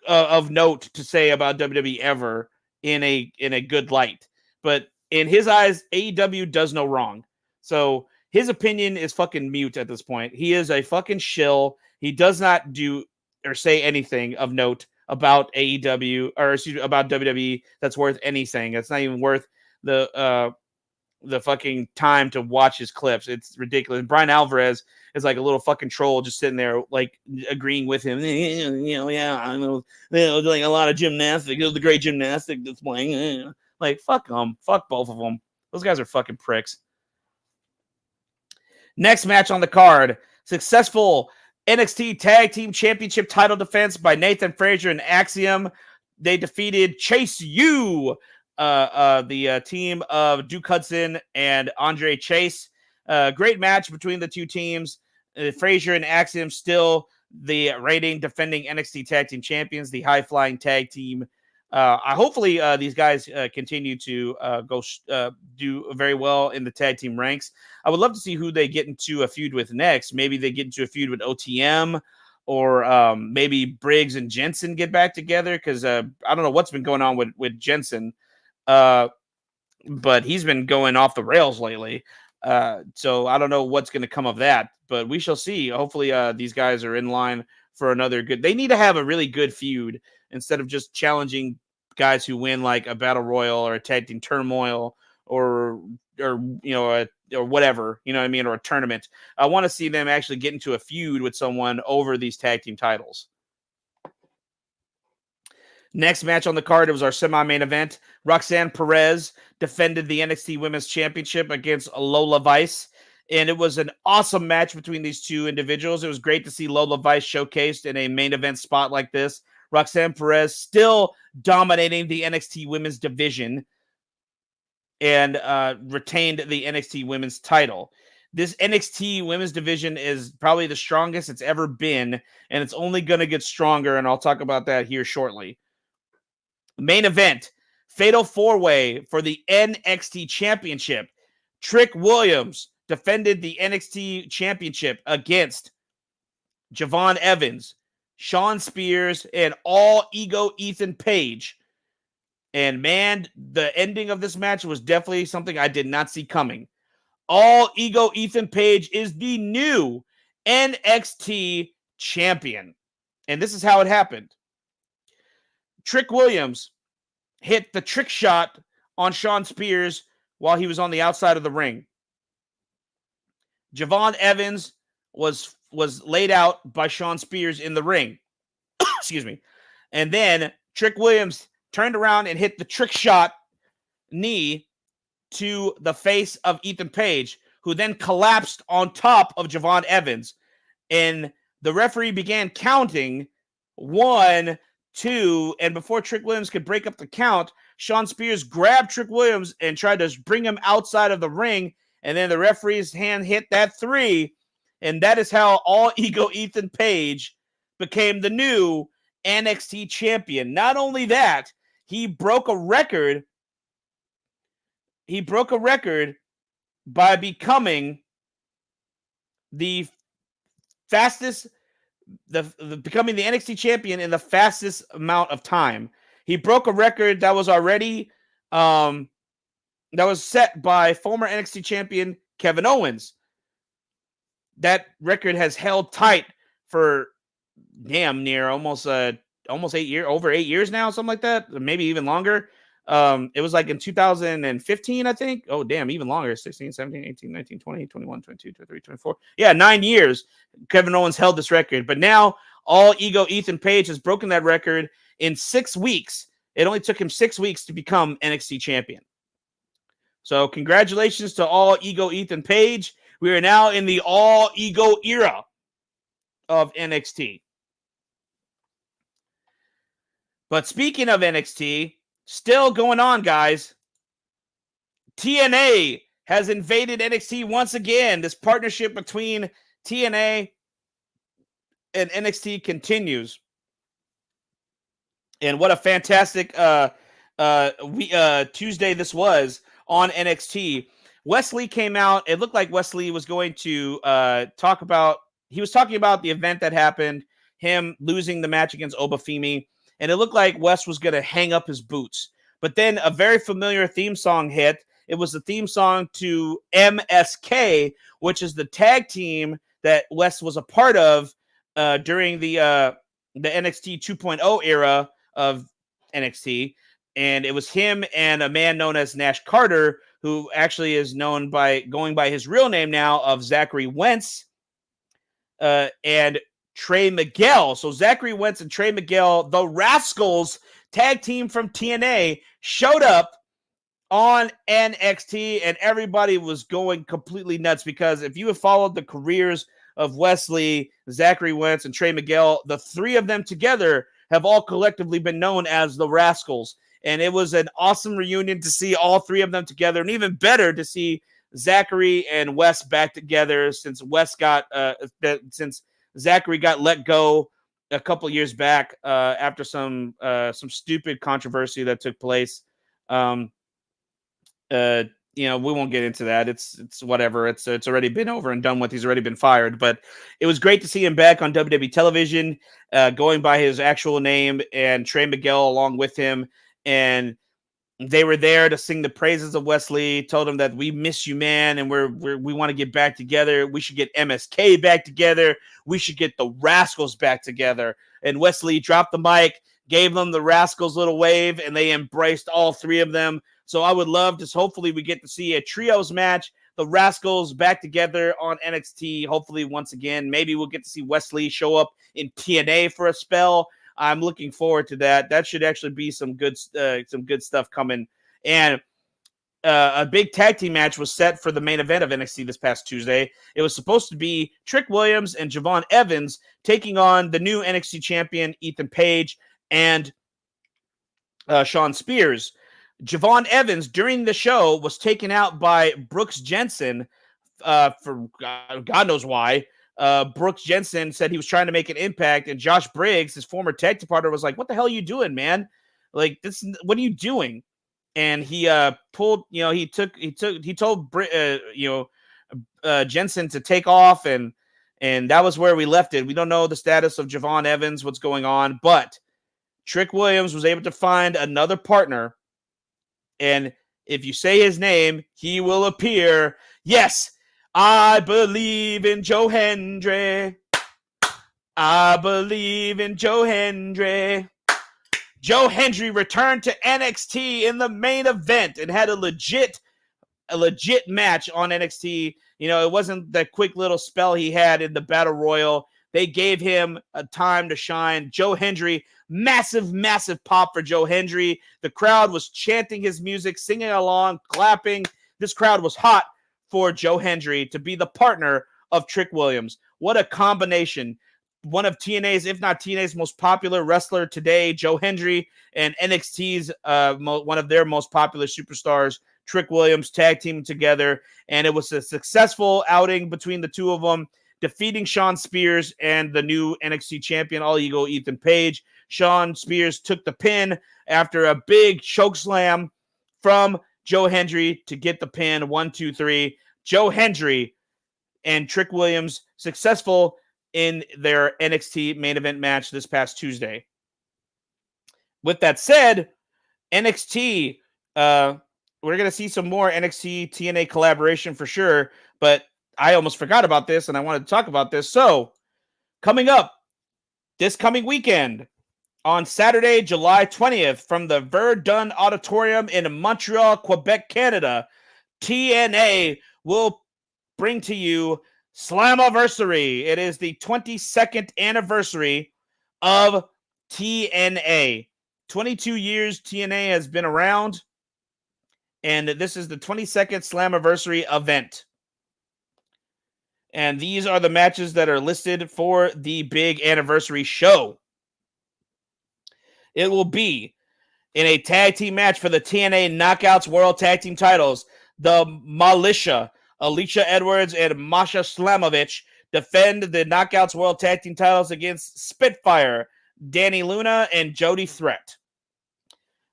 Speaker 4: of note to say about WWE ever in a good light. But in his eyes, AEW does no wrong. So his opinion is fucking mute at this point. He is a fucking shill. He does not do or say anything of note about AEW, or excuse me, about WWE that's worth anything. It's not even worth the fucking time to watch his clips. It's ridiculous. Brian Alvarez is like a little fucking troll just sitting there like agreeing with him. Yeah, I know. Like a lot of gymnastics. It was the great gymnastic display. Like, fuck them. Fuck both of them. Those guys are fucking pricks. Next match on the card. Successful NXT Tag Team Championship title defense by Nathan Frazier and Axiom. They defeated Chase U, the team of Duke Hudson and Andre Chase. Great match between the two teams. Frazier and Axiom still the reigning defending NXT Tag Team Champions, the high-flying tag team. Hopefully these guys continue to do very well in the tag team ranks. I would love to see who they get into a feud with next. Maybe they get into a feud with OTM, or maybe Briggs and Jensen get back together, because I don't know what's been going on with Jensen, but he's been going off the rails lately. So I don't know what's going to come of that, but we shall see. Hopefully these guys are in line for another good. They need to have a really good feud instead of just challenging guys who win like a battle royal or a tag team turmoil or whatever, you know what I mean, or a tournament. I want to see them actually get into a feud with someone over these tag team titles. Next match on the card, it was our semi-main event. Roxanne Perez defended the NXT Women's Championship against Lola Vice, and it was an awesome match between these two individuals. It was great to see Lola Vice showcased in a main event spot like this. Roxanne Perez still dominating the NXT Women's division and retained the NXT Women's title. This NXT Women's division is probably the strongest it's ever been, and it's only going to get stronger, and I'll talk about that here shortly. Main event, Fatal 4-Way for the NXT Championship. Trick Williams defended the NXT Championship against Javon Evans, Sean Spears, and All Ego Ethan Page. And man, the ending of this match was definitely something I did not see coming. All Ego Ethan Page is the new NXT champion. And this is how it happened. Trick Williams hit the trick shot on Sean Spears while he was on the outside of the ring. Javon Evans was laid out by Sean Spears in the ring. Excuse me. And then Trick Williams turned around and hit the trick shot knee to the face of Ethan Page, who then collapsed on top of Javon Evans. And the referee began counting 1, 2, and before Trick Williams could break up the count, Sean Spears grabbed Trick Williams and tried to bring him outside of the ring, and then the referee's hand hit that 3, and that is how All Ego Ethan Page became the new NXT champion. Not only that, he broke a record. He broke a record by becoming the fastest, becoming the NXT champion in the fastest amount of time. He broke a record that was already that was set by former NXT champion Kevin Owens. That record has held tight for damn near almost 8 years, over 8 years now, something like that, maybe even longer. It was like in 2015, I think. Oh, damn, even longer. 16, 17, 18, 19, 20, 21, 22, 23, 24. Yeah, 9 years Kevin Owens held this record. But now All Ego Ethan Page has broken that record in 6 weeks. It only took him 6 weeks to become NXT champion. So congratulations to All Ego Ethan Page. We are now in the All Ego era of NXT. But speaking of NXT, still going on, guys. TNA has invaded NXT once again. This partnership between TNA and NXT continues. And what a fantastic Tuesday this was on NXT. Wesley came out. It looked like Wesley was going to talking about the event that happened, him losing the match against Obafemi, and it looked like Wes was going to hang up his boots. But then a very familiar theme song hit. It was the theme song to MSK, which is the tag team that Wes was a part of during the NXT 2.0 era of NXT. And it was him and a man known as Nash Carter, who actually is known by going by his real name now of Zachary Wentz, and Trey Miguel. So Zachary Wentz and Trey Miguel, the Rascals tag team from TNA, showed up on NXT, and everybody was going completely nuts because if you have followed the careers of Wesley, Zachary Wentz, and Trey Miguel, the three of them together have all collectively been known as the Rascals. And it was an awesome reunion to see all three of them together, and even better to see Zachary and Wes back together since Zachary got let go a couple years back after some stupid controversy that took place. We won't get into that. It's whatever. It's already been over and done with. He's already been fired. But it was great to see him back on WWE television, going by his actual name, and Trey Miguel along with him. And they were there to sing the praises of Wesley, told him that we miss you, man, and we want to get back together. We should get MSK back together. We should get the Rascals back together. And Wesley dropped the mic, gave them the Rascals little wave, and they embraced all three of them. So I would love to, hopefully we get to see a trios match, the Rascals back together on NXT, hopefully once again. Maybe we'll get to see Wesley show up in TNA for a spell. I'm looking forward to that. That should actually be some good stuff coming. And a big tag team match was set for the main event of NXT this past Tuesday. It was supposed to be Trick Williams and Javon Evans taking on the new NXT champion Ethan Page and Sean Spears. Javon Evans during the show was taken out by Brooks Jensen for God knows why. Brooks Jensen said he was trying to make an impact, and Josh Briggs, his former tag team partner, was like, "What the hell are you doing, man? Like this, what are you doing?" And he told Jensen to take off, and that was where we left it. We don't know the status of Javon Evans, what's going on, but Trick Williams was able to find another partner, and if you say his name, he will appear. Yes. I believe in Joe Hendry. I believe in Joe Hendry. Joe Hendry returned to NXT in the main event and had a legit match on NXT. You know, it wasn't the quick little spell he had in the Battle Royal. They gave him a time to shine. Joe Hendry, massive pop for Joe Hendry. The crowd was chanting his music, singing along, clapping. This crowd was hot for Joe Hendry to be the partner of Trick Williams. What a combination. One of TNA's, if not TNA's most popular wrestler today, Joe Hendry, and NXT's one of their most popular superstars, Trick Williams, tag team together. And it was a successful outing between the two of them, defeating Sean Spears and the new NXT champion, All Ego Ethan Page. Sean Spears took the pin after a big choke slam from Joe Hendry to get the pin. 1, 2, 3. Joe Hendry and Trick Williams successful in their NXT main event match this past Tuesday. With that said, NXT, we're going to see some more NXT TNA collaboration for sure, but I almost forgot about this and I wanted to talk about this. So, coming up this coming weekend On Saturday, July 20th, from the Verdun Auditorium in Montreal, Quebec, Canada, TNA will bring to you Slammiversary. It is the 22nd anniversary of TNA. 22 years TNA has been around, and this is the 22nd Slammiversary event. And these are the matches that are listed for the big anniversary show. It will be in a tag team match for the TNA Knockouts World Tag Team titles. The Militia, Alicia Edwards and Masha Slamovich, defend the Knockouts World Tag Team titles against Spitfire, Danny Luna, and Jody Threat.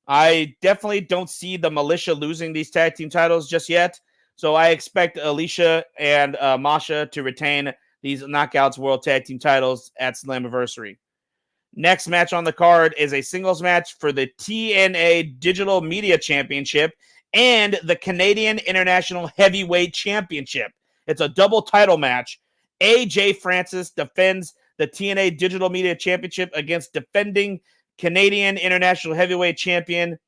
Speaker 4: I definitely don't see the Militia losing these tag team titles just yet, so I expect Alicia and Masha to retain these Knockouts World Tag Team titles at Slammiversary. Next match on the card is a singles match for the TNA Digital Media Championship and the Canadian International Heavyweight Championship. It's a double title match. AJ Francis defends the TNA Digital Media Championship against defending Canadian International Heavyweight Champion.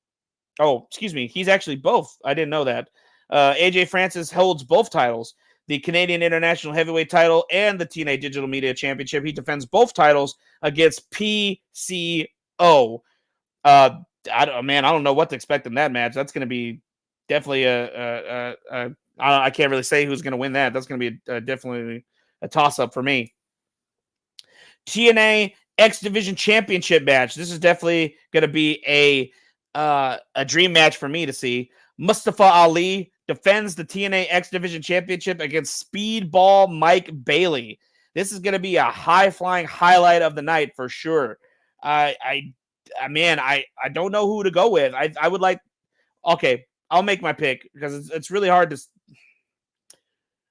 Speaker 4: Oh, excuse me. He's actually both. I didn't know that. AJ Francis holds both titles, the Canadian International Heavyweight title and the TNA Digital Media Championship. He defends both titles against PCO. I don't know what to expect in that match. That's going to be definitely I can't really say who's going to win that. That's going to be definitely a toss-up for me. TNA X Division Championship match. This is definitely going to be a dream match for me to see. Mustafa Ali defends the TNA X Division Championship against Speedball Mike Bailey. This is going to be a high-flying highlight of the night for sure. I don't know who to go with. I would like. Okay, I'll make my pick because it's really hard to.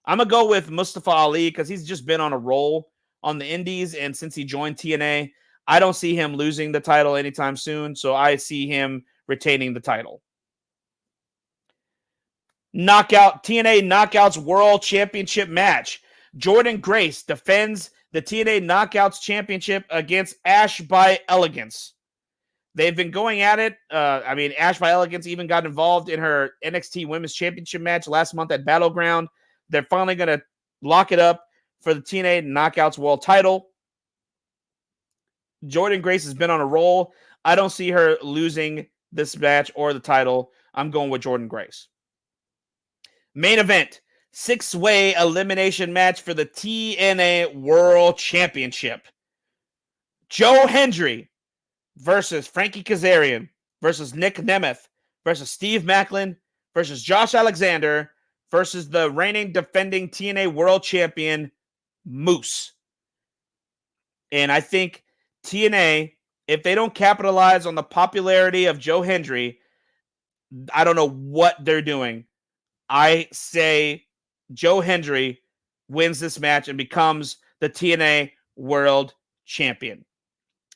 Speaker 4: I'm gonna go with Mustafa Ali because he's just been on a roll on the indies, and since he joined TNA, I don't see him losing the title anytime soon. So I see him retaining the title. TNA Knockouts World Championship match. Jordan Grace defends the TNA Knockouts Championship against Ash by Elegance. They've been going at it. Ash by Elegance even got involved in her NXT Women's Championship match last month at Battleground. They're finally going to lock it up for the TNA Knockouts World title. Jordan Grace has been on a roll. I don't see her losing this match or the title. I'm going with Jordan Grace. Main event, 6-way elimination match for the TNA World Championship. Joe Hendry versus Frankie Kazarian versus Nick Nemeth versus Steve Macklin versus Josh Alexander versus the reigning defending TNA World Champion, Moose. And I think TNA, if they don't capitalize on the popularity of Joe Hendry, I don't know what they're doing. I say Joe Hendry wins this match and becomes the TNA World Champion.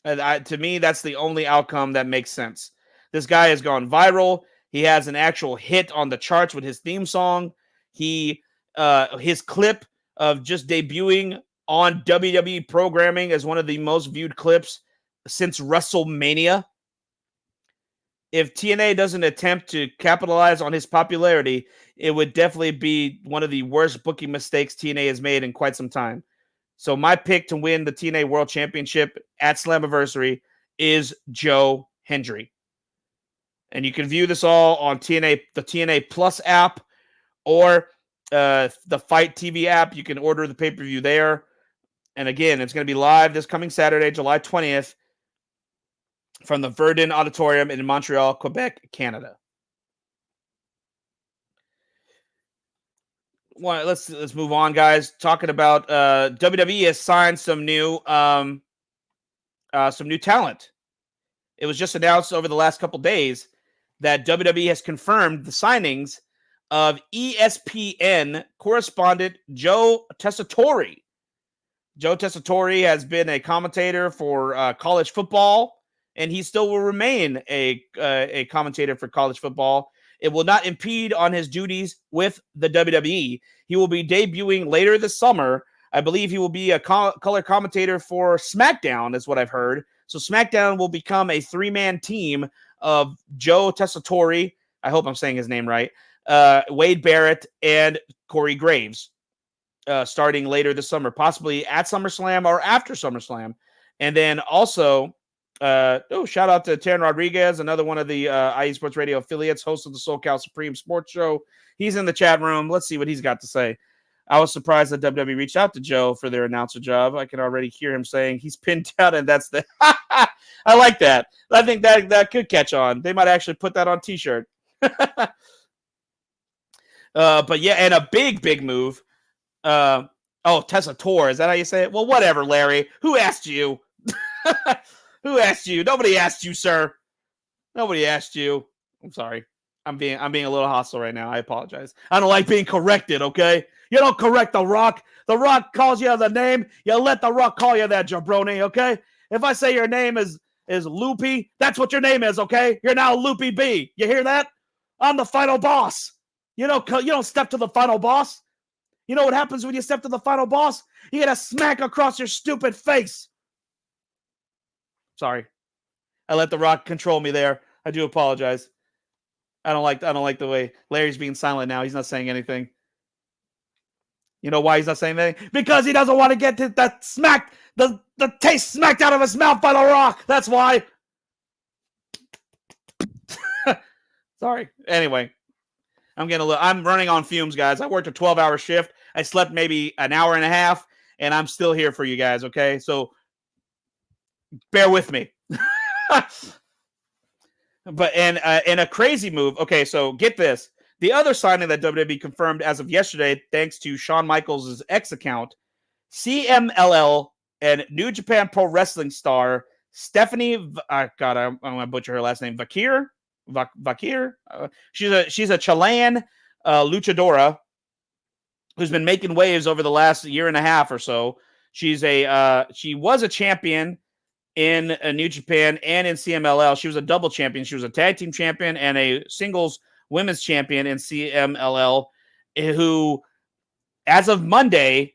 Speaker 4: To me, that's the only outcome that makes sense. This guy has gone viral. He has an actual hit on the charts with his theme song. His clip of just debuting on WWE programming as one of the most viewed clips since WrestleMania. If TNA doesn't attempt to capitalize on his popularity, it would definitely be one of the worst booking mistakes TNA has made in quite some time. So my pick to win the TNA World Championship at Slammiversary is Joe Hendry. And you can view this all on the TNA Plus app or the Fight TV app. You can order the pay-per-view there. And again, it's going to be live this coming Saturday, July 20th, from the Verdun Auditorium in Montreal, Quebec, Canada. Well, let's move on, guys. Talking about WWE has signed some new talent. It was just announced over the last couple days that WWE has confirmed the signings of ESPN correspondent Joe Tessitore. Joe Tessitore has been a commentator for college football, and he still will remain a commentator for college football. It will not impede on his duties with the WWE. He will be debuting later this summer. I believe he will be a color commentator for SmackDown, is what I've heard. So SmackDown will become a 3-man team of Joe Tessitore, I hope I'm saying his name right, Wade Barrett, and Corey Graves, starting later this summer, possibly at SummerSlam or after SummerSlam. And then also, shout out to Taryn Rodriguez, another one of the IE Sports Radio affiliates, host of the SoCal Supreme Sports Show. He's in the chat room. Let's see what he's got to say. I was surprised that WWE reached out to Joe for their announcer job. I can already hear him saying he's pinned down, and that's the. I like that. I think that could catch on. They might actually put that on T-shirt. But yeah, and a big move. Tessitore, is that how you say it? Well, whatever, Larry. Who asked you? Who asked you? Nobody asked you, sir. Nobody asked you. I'm sorry. I'm being a little hostile right now. I apologize. I don't like being corrected, okay? You don't correct The Rock. The Rock calls you the name. You let The Rock call you that, jabroni, okay? If I say your name is Loopy, that's what your name is, okay? You're now Loopy B. You hear that? I'm the final boss. You don't step to the final boss. You know what happens when you step to the final boss? You get a smack across your stupid face. Sorry. I let The Rock control me there. I do apologize. I don't like the way Larry's being silent now. He's not saying anything. You know why he's not saying anything? Because he doesn't want to get that smack, the taste smacked out of his mouth by The Rock. That's why. Sorry. Anyway, I'm running on fumes, guys. I worked a 12-hour shift. I slept maybe an hour and a half, and I'm still here for you guys, okay? So bear with me. But in a crazy move, okay, so get this. The other signing that WWE confirmed as of yesterday, thanks to Shawn Michaels' X account, CMLL and New Japan Pro Wrestling star Stephanie, I'm going to butcher her last name, Vakir? She's a Chilean luchadora who's been making waves over the last year and a half or so. She was a champion in New Japan and in CMLL. She was a double champion. She was a tag team champion and a singles women's champion in CMLL, who, as of Monday,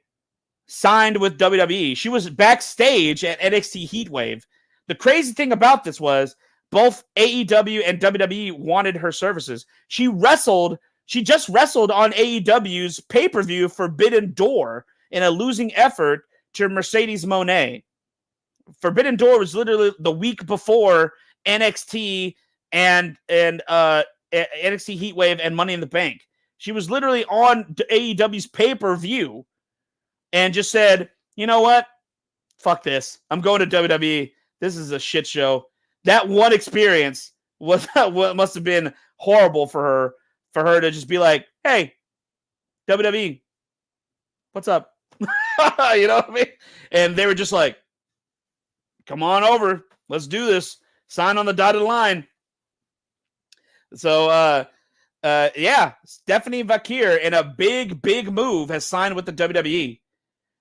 Speaker 4: signed with WWE. She was backstage at NXT Heatwave. The crazy thing about this was both AEW and WWE wanted her services. She just wrestled on AEW's pay-per-view Forbidden Door in a losing effort to Mercedes Moné. Forbidden Door was literally the week before NXT and NXT Heatwave and Money in the Bank. She was literally on AEW's pay-per-view and just said, you know what? Fuck this. I'm going to WWE. This is a shit show. That one experience was what must have been horrible for her to just be like, hey, WWE, what's up? You know what I mean? And they were just like, come on over. Let's do this. Sign on the dotted line. So, Stephanie Vakir, in a big move, has signed with the WWE.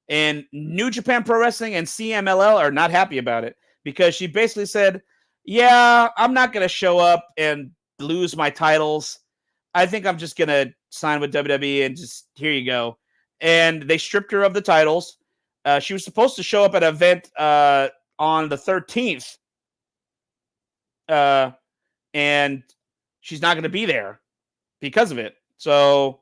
Speaker 4: And New Japan Pro Wrestling and CMLL are not happy about it because she basically said, yeah, I'm not going to show up and lose my titles. I think I'm just going to sign with WWE and just, here you go. And they stripped her of the titles. She was supposed to show up at an event on the 13th. And she's not going to be there because of it. So,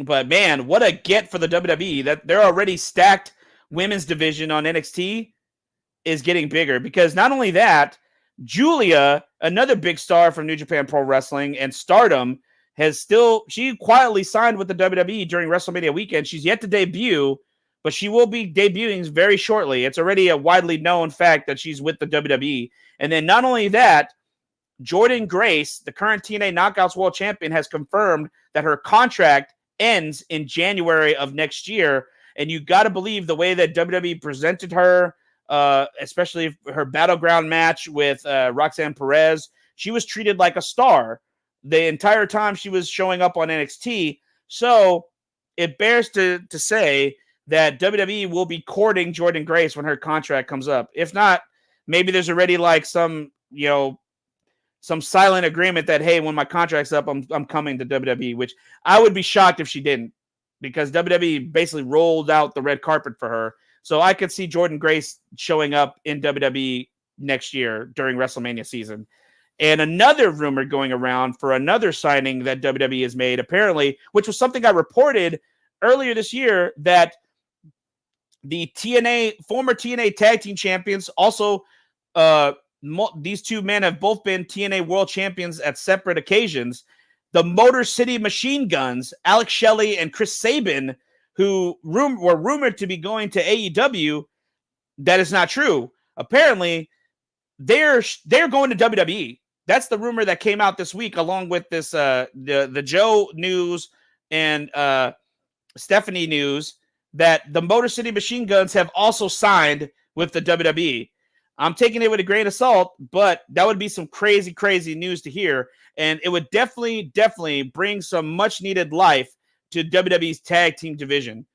Speaker 4: but man, what a get for the WWE. That they're already stacked women's division on NXT is getting bigger because not only that, Julia, another big star from New Japan Pro Wrestling and Stardom, she quietly signed with the WWE during WrestleMania weekend. She's yet to debut, but she will be debuting very shortly. It's already a widely known fact that she's with the WWE. And then not only that, Jordynne Grace, the current TNA Knockouts World Champion, has confirmed that her contract ends in January of next year. And you got to believe the way that WWE presented her, especially her battleground match with Roxanne Perez, she was treated like a star the entire time she was showing up on NXT. So it bears to say that WWE will be courting Jordynne Grace when her contract comes up. If not, maybe there's already like some silent agreement that, hey, when my contract's up, I'm coming to WWE, which I would be shocked if she didn't, because WWE basically rolled out the red carpet for her. So I could see Jordan Grace showing up in WWE next year during WrestleMania season. And another rumor going around for another signing that WWE has made, apparently, which was something I reported earlier this year, that the former TNA tag team champions, also these two men have both been TNA world champions at separate occasions. The Motor City Machine Guns, Alex Shelley and Chris Sabin, who were rumored to be going to AEW, that is not true. Apparently, they're going to WWE. That's the rumor that came out this week, along with this the Joe news and Stephanie news, that the Motor City Machine Guns have also signed with the WWE. I'm taking it with a grain of salt, but that would be some crazy, crazy news to hear. And it would definitely bring some much needed life to WWE's tag team division.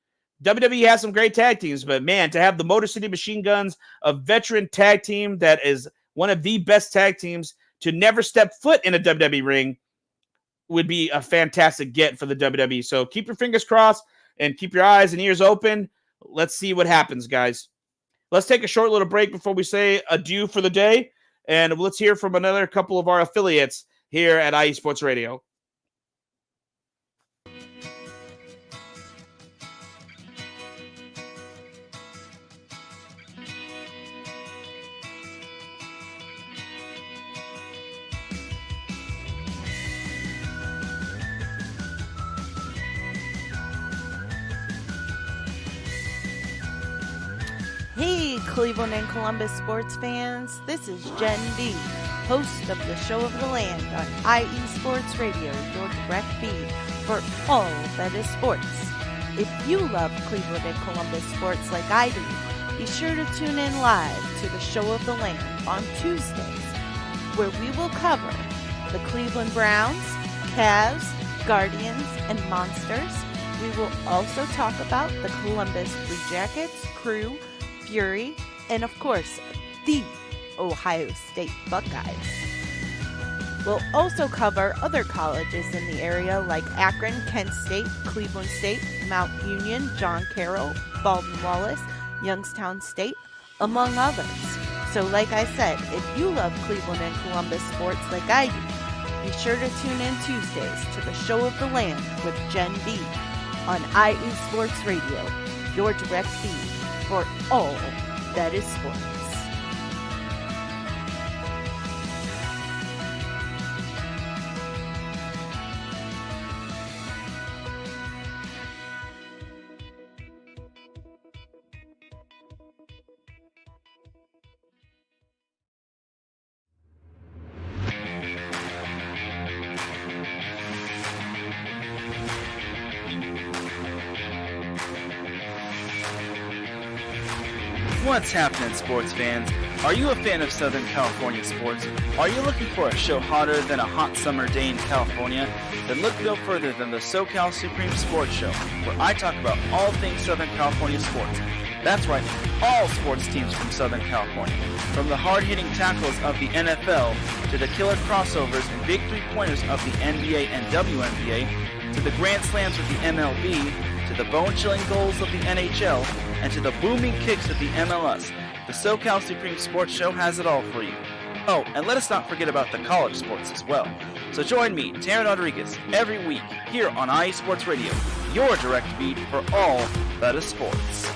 Speaker 4: WWE has some great tag teams, but man, to have the Motor City Machine Guns, a veteran tag team that is one of the best tag teams to never step foot in a WWE ring, would be a fantastic get for the WWE. So keep your fingers crossed and keep your eyes and ears open. Let's see what happens, guys. Let's take a short little break before we say adieu for the day, and let's hear from another couple of our affiliates here at IE Sports Radio.
Speaker 3: Hey, Cleveland and Columbus sports fans. This is Jen B, host of the Show of the Land on IE Sports Radio, your direct feed for all that is sports. If you love Cleveland and Columbus sports like I do, be sure to tune in live to the Show of the Land on Tuesdays, where we will cover the Cleveland Browns, Cavs, Guardians, and Monsters. We will also talk about the Columbus Blue Jackets, Crew, Fury, and of course, the Ohio State Buckeyes. We'll also cover other colleges in the area like Akron, Kent State, Cleveland State, Mount Union, John Carroll, Baldwin Wallace, Youngstown State, among others. So like I said, if you love Cleveland and Columbus sports like I do, be sure to tune in Tuesdays to the Show of the Land with Jen B on IE Sports Radio, your direct feed for all that is sports.
Speaker 7: What's happening, sports fans? Are you a fan of Southern California sports? Are you looking for a show hotter than a hot summer day in California? Then look no further than the SoCal Supreme Sports Show, where I talk about all things Southern California sports. That's right, all sports teams from Southern California. From the hard-hitting tackles of the NFL, to the killer crossovers and big three-pointers of the NBA and WNBA, to the grand slams of the MLB, to the bone-chilling goals of the NHL, and to the booming kicks of the MLS. The SoCal Supreme Sports Show has it all for you. Oh, and let us not forget about the college sports as well. So join me, Taryn Rodriguez, every week here on IE Sports Radio, your direct feed for all that is sports.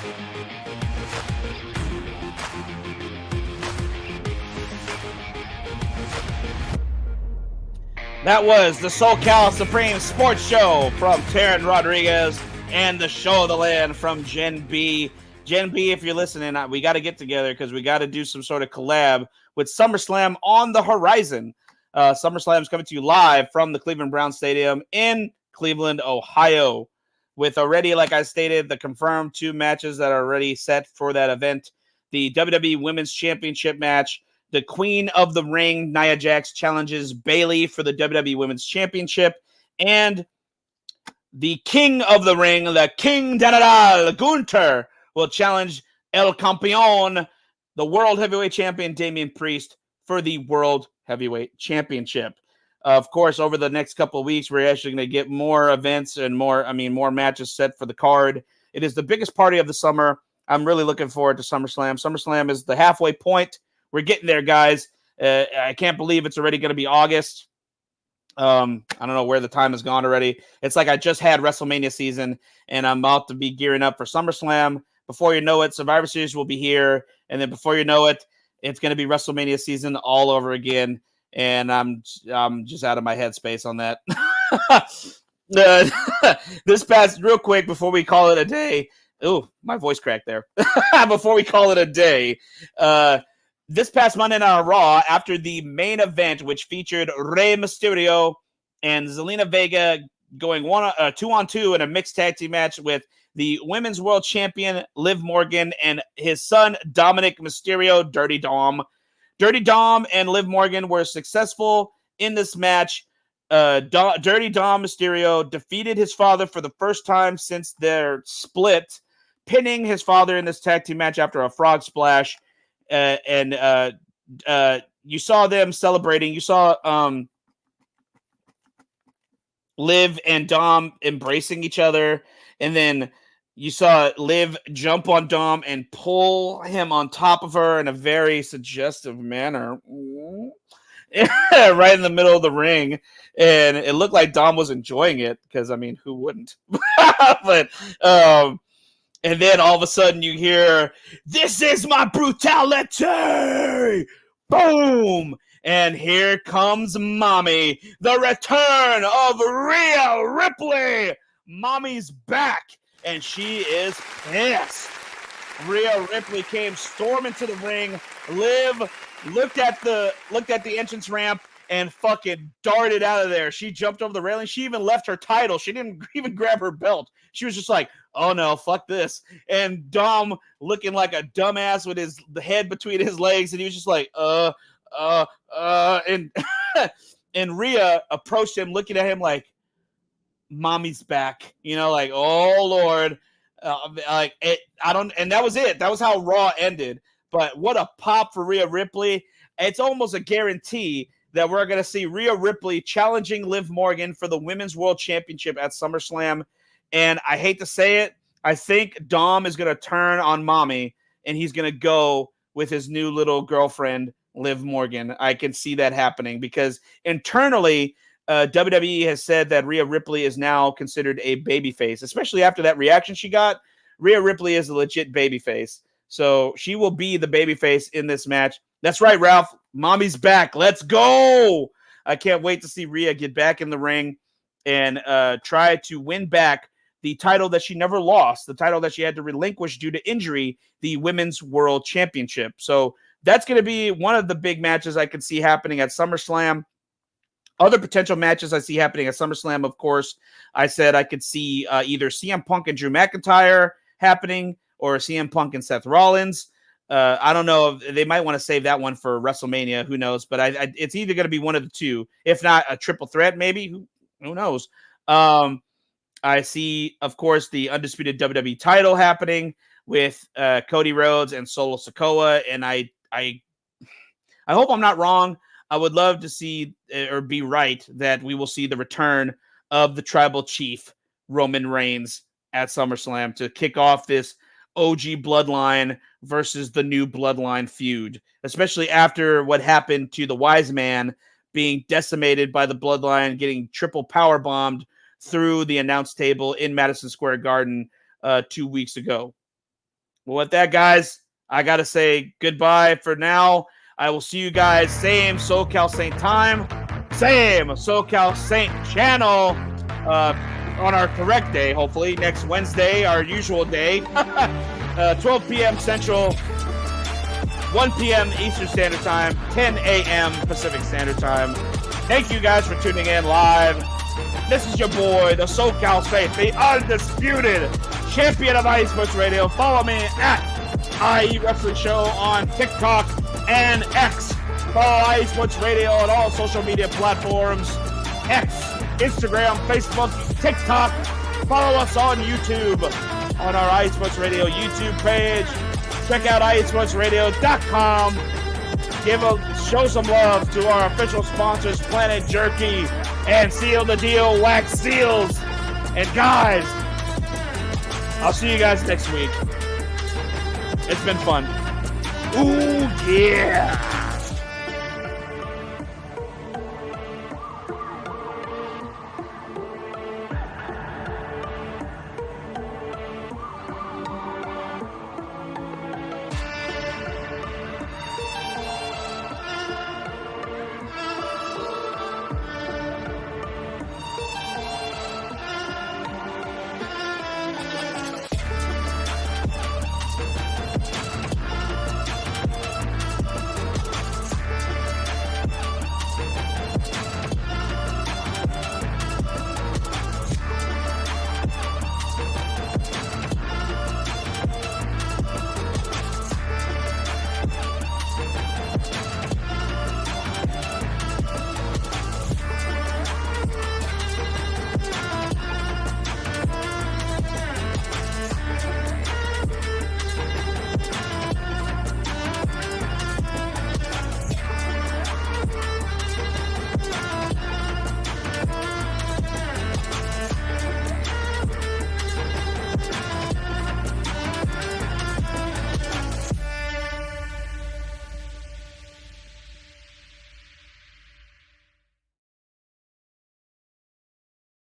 Speaker 4: That was the SoCal Supreme Sports Show from Taryn Rodriguez and the Show of the Land from Jen B. Jen B, if you're listening, we got to get together because we got to do some sort of collab with SummerSlam on the horizon. SummerSlam is coming to you live from the Cleveland Browns Stadium in Cleveland, Ohio, with already, like I stated, the confirmed 2 matches that are already set for that event. The WWE Women's Championship match. The Queen of the Ring, Nia Jax, challenges Bayley for the WWE Women's Championship. And the King of the Ring, the King General Gunther, will challenge El Campeón, the World Heavyweight Champion Damian Priest, for the World Heavyweight Championship. Of course, over the next couple of weeks, we're actually going to get more events and more matches set for the card. It is the biggest party of the summer. I'm really looking forward to SummerSlam. SummerSlam is the halfway point. We're getting there, guys. I can't believe it's already going to be August. I don't know where the time has gone already. It's like I just had WrestleMania season, and I'm about to be gearing up for SummerSlam. Before you know it, Survivor Series will be here, and then before you know it, it's going to be WrestleMania season all over again. And I'm just out of my headspace on that. This past, real quick before we call it a day. Ooh, my voice cracked there. Before we call it a day, this past Monday Night Raw, after the main event, which featured Rey Mysterio and Zelina Vega going 2-on-2 in a mixed tag team match with the Women's World Champion Liv Morgan and his son Dominic Mysterio, Dirty Dom. Dirty Dom and Liv Morgan were successful in this match. Dirty Dom Mysterio defeated his father for the first time since their split, pinning his father in this tag team match after a frog splash. And you saw them celebrating. You saw Liv and Dom embracing each other. And then you saw Liv jump on Dom and pull him on top of her in a very suggestive manner. Right in the middle of the ring. And it looked like Dom was enjoying it because, I mean, who wouldn't? But, and then all of a sudden you hear, "This is my brutality!" Boom! And here comes Mommy. The return of Rhea Ripley. Mommy's back, and she is pissed. Rhea Ripley came storming to the ring. Liv looked at the entrance ramp and fucking darted out of there. She jumped over the railing. She even left her title. She didn't even grab her belt. She was just like, "Oh no, fuck this." And Dom looking like a dumbass with the head between his legs, and he was just like, and and Rhea approached him, looking at him like, "Mommy's back," like, "Oh Lord." And that was it. That was how Raw ended. But what a pop for Rhea Ripley. It's almost a guarantee that we're going to see Rhea Ripley challenging Liv Morgan for the Women's World Championship at SummerSlam. And I hate to say it, I think Dom is going to turn on Mommy, and he's going to go with his new little girlfriend, Liv Morgan. I can see that happening because internally, WWE has said that Rhea Ripley is now considered a babyface, especially after that reaction she got. Rhea Ripley is a legit babyface. So she will be the babyface in this match. That's right, Ralph. Mommy's back. Let's go. I can't wait to see Rhea get back in the ring and try to win back the title that she never lost, the title that she had to relinquish due to injury, the Women's World Championship. So that's going to be one of the big matches I could see happening at SummerSlam. Other potential matches I see happening at SummerSlam, of course, I said I could see either CM Punk and Drew McIntyre happening or CM Punk and Seth Rollins. I don't know. They might want to save that one for WrestleMania. Who knows? But it's either going to be one of the two, if not a triple threat, maybe. Who knows? I see, of course, the undisputed WWE title happening with Cody Rhodes and Solo Sikoa. And I hope I'm not wrong. I would love to see or be right that we will see the return of the tribal chief, Roman Reigns, at SummerSlam to kick off this OG bloodline versus the new bloodline feud, especially after what happened to the wise man being decimated by the bloodline, getting triple power bombed through the announce table in Madison Square Garden 2 weeks ago. Well, with that, guys, I got to say goodbye for now. I will see you guys same SoCal Saint time, same SoCal Saint channel on our correct day, hopefully, next Wednesday, our usual day, 12 p.m. Central, 1 p.m. Eastern Standard Time, 10 a.m. Pacific Standard Time. Thank you guys for tuning in live. This is your boy, the SoCal Saint, the undisputed champion of IE Sports Radio. Follow me at IE Wrestling Show on TikTok and X. Follow IE Sports Radio on all social media platforms. X, Instagram, Facebook, TikTok. Follow us on YouTube on our IE Sports Radio YouTube page. Check out IESportsRadio.com. Show some love to our official sponsors, Planet Jerky and Seal the Deal Wax Seals. And guys, I'll see you guys next week. It's been fun.
Speaker 1: Ooh, yeah.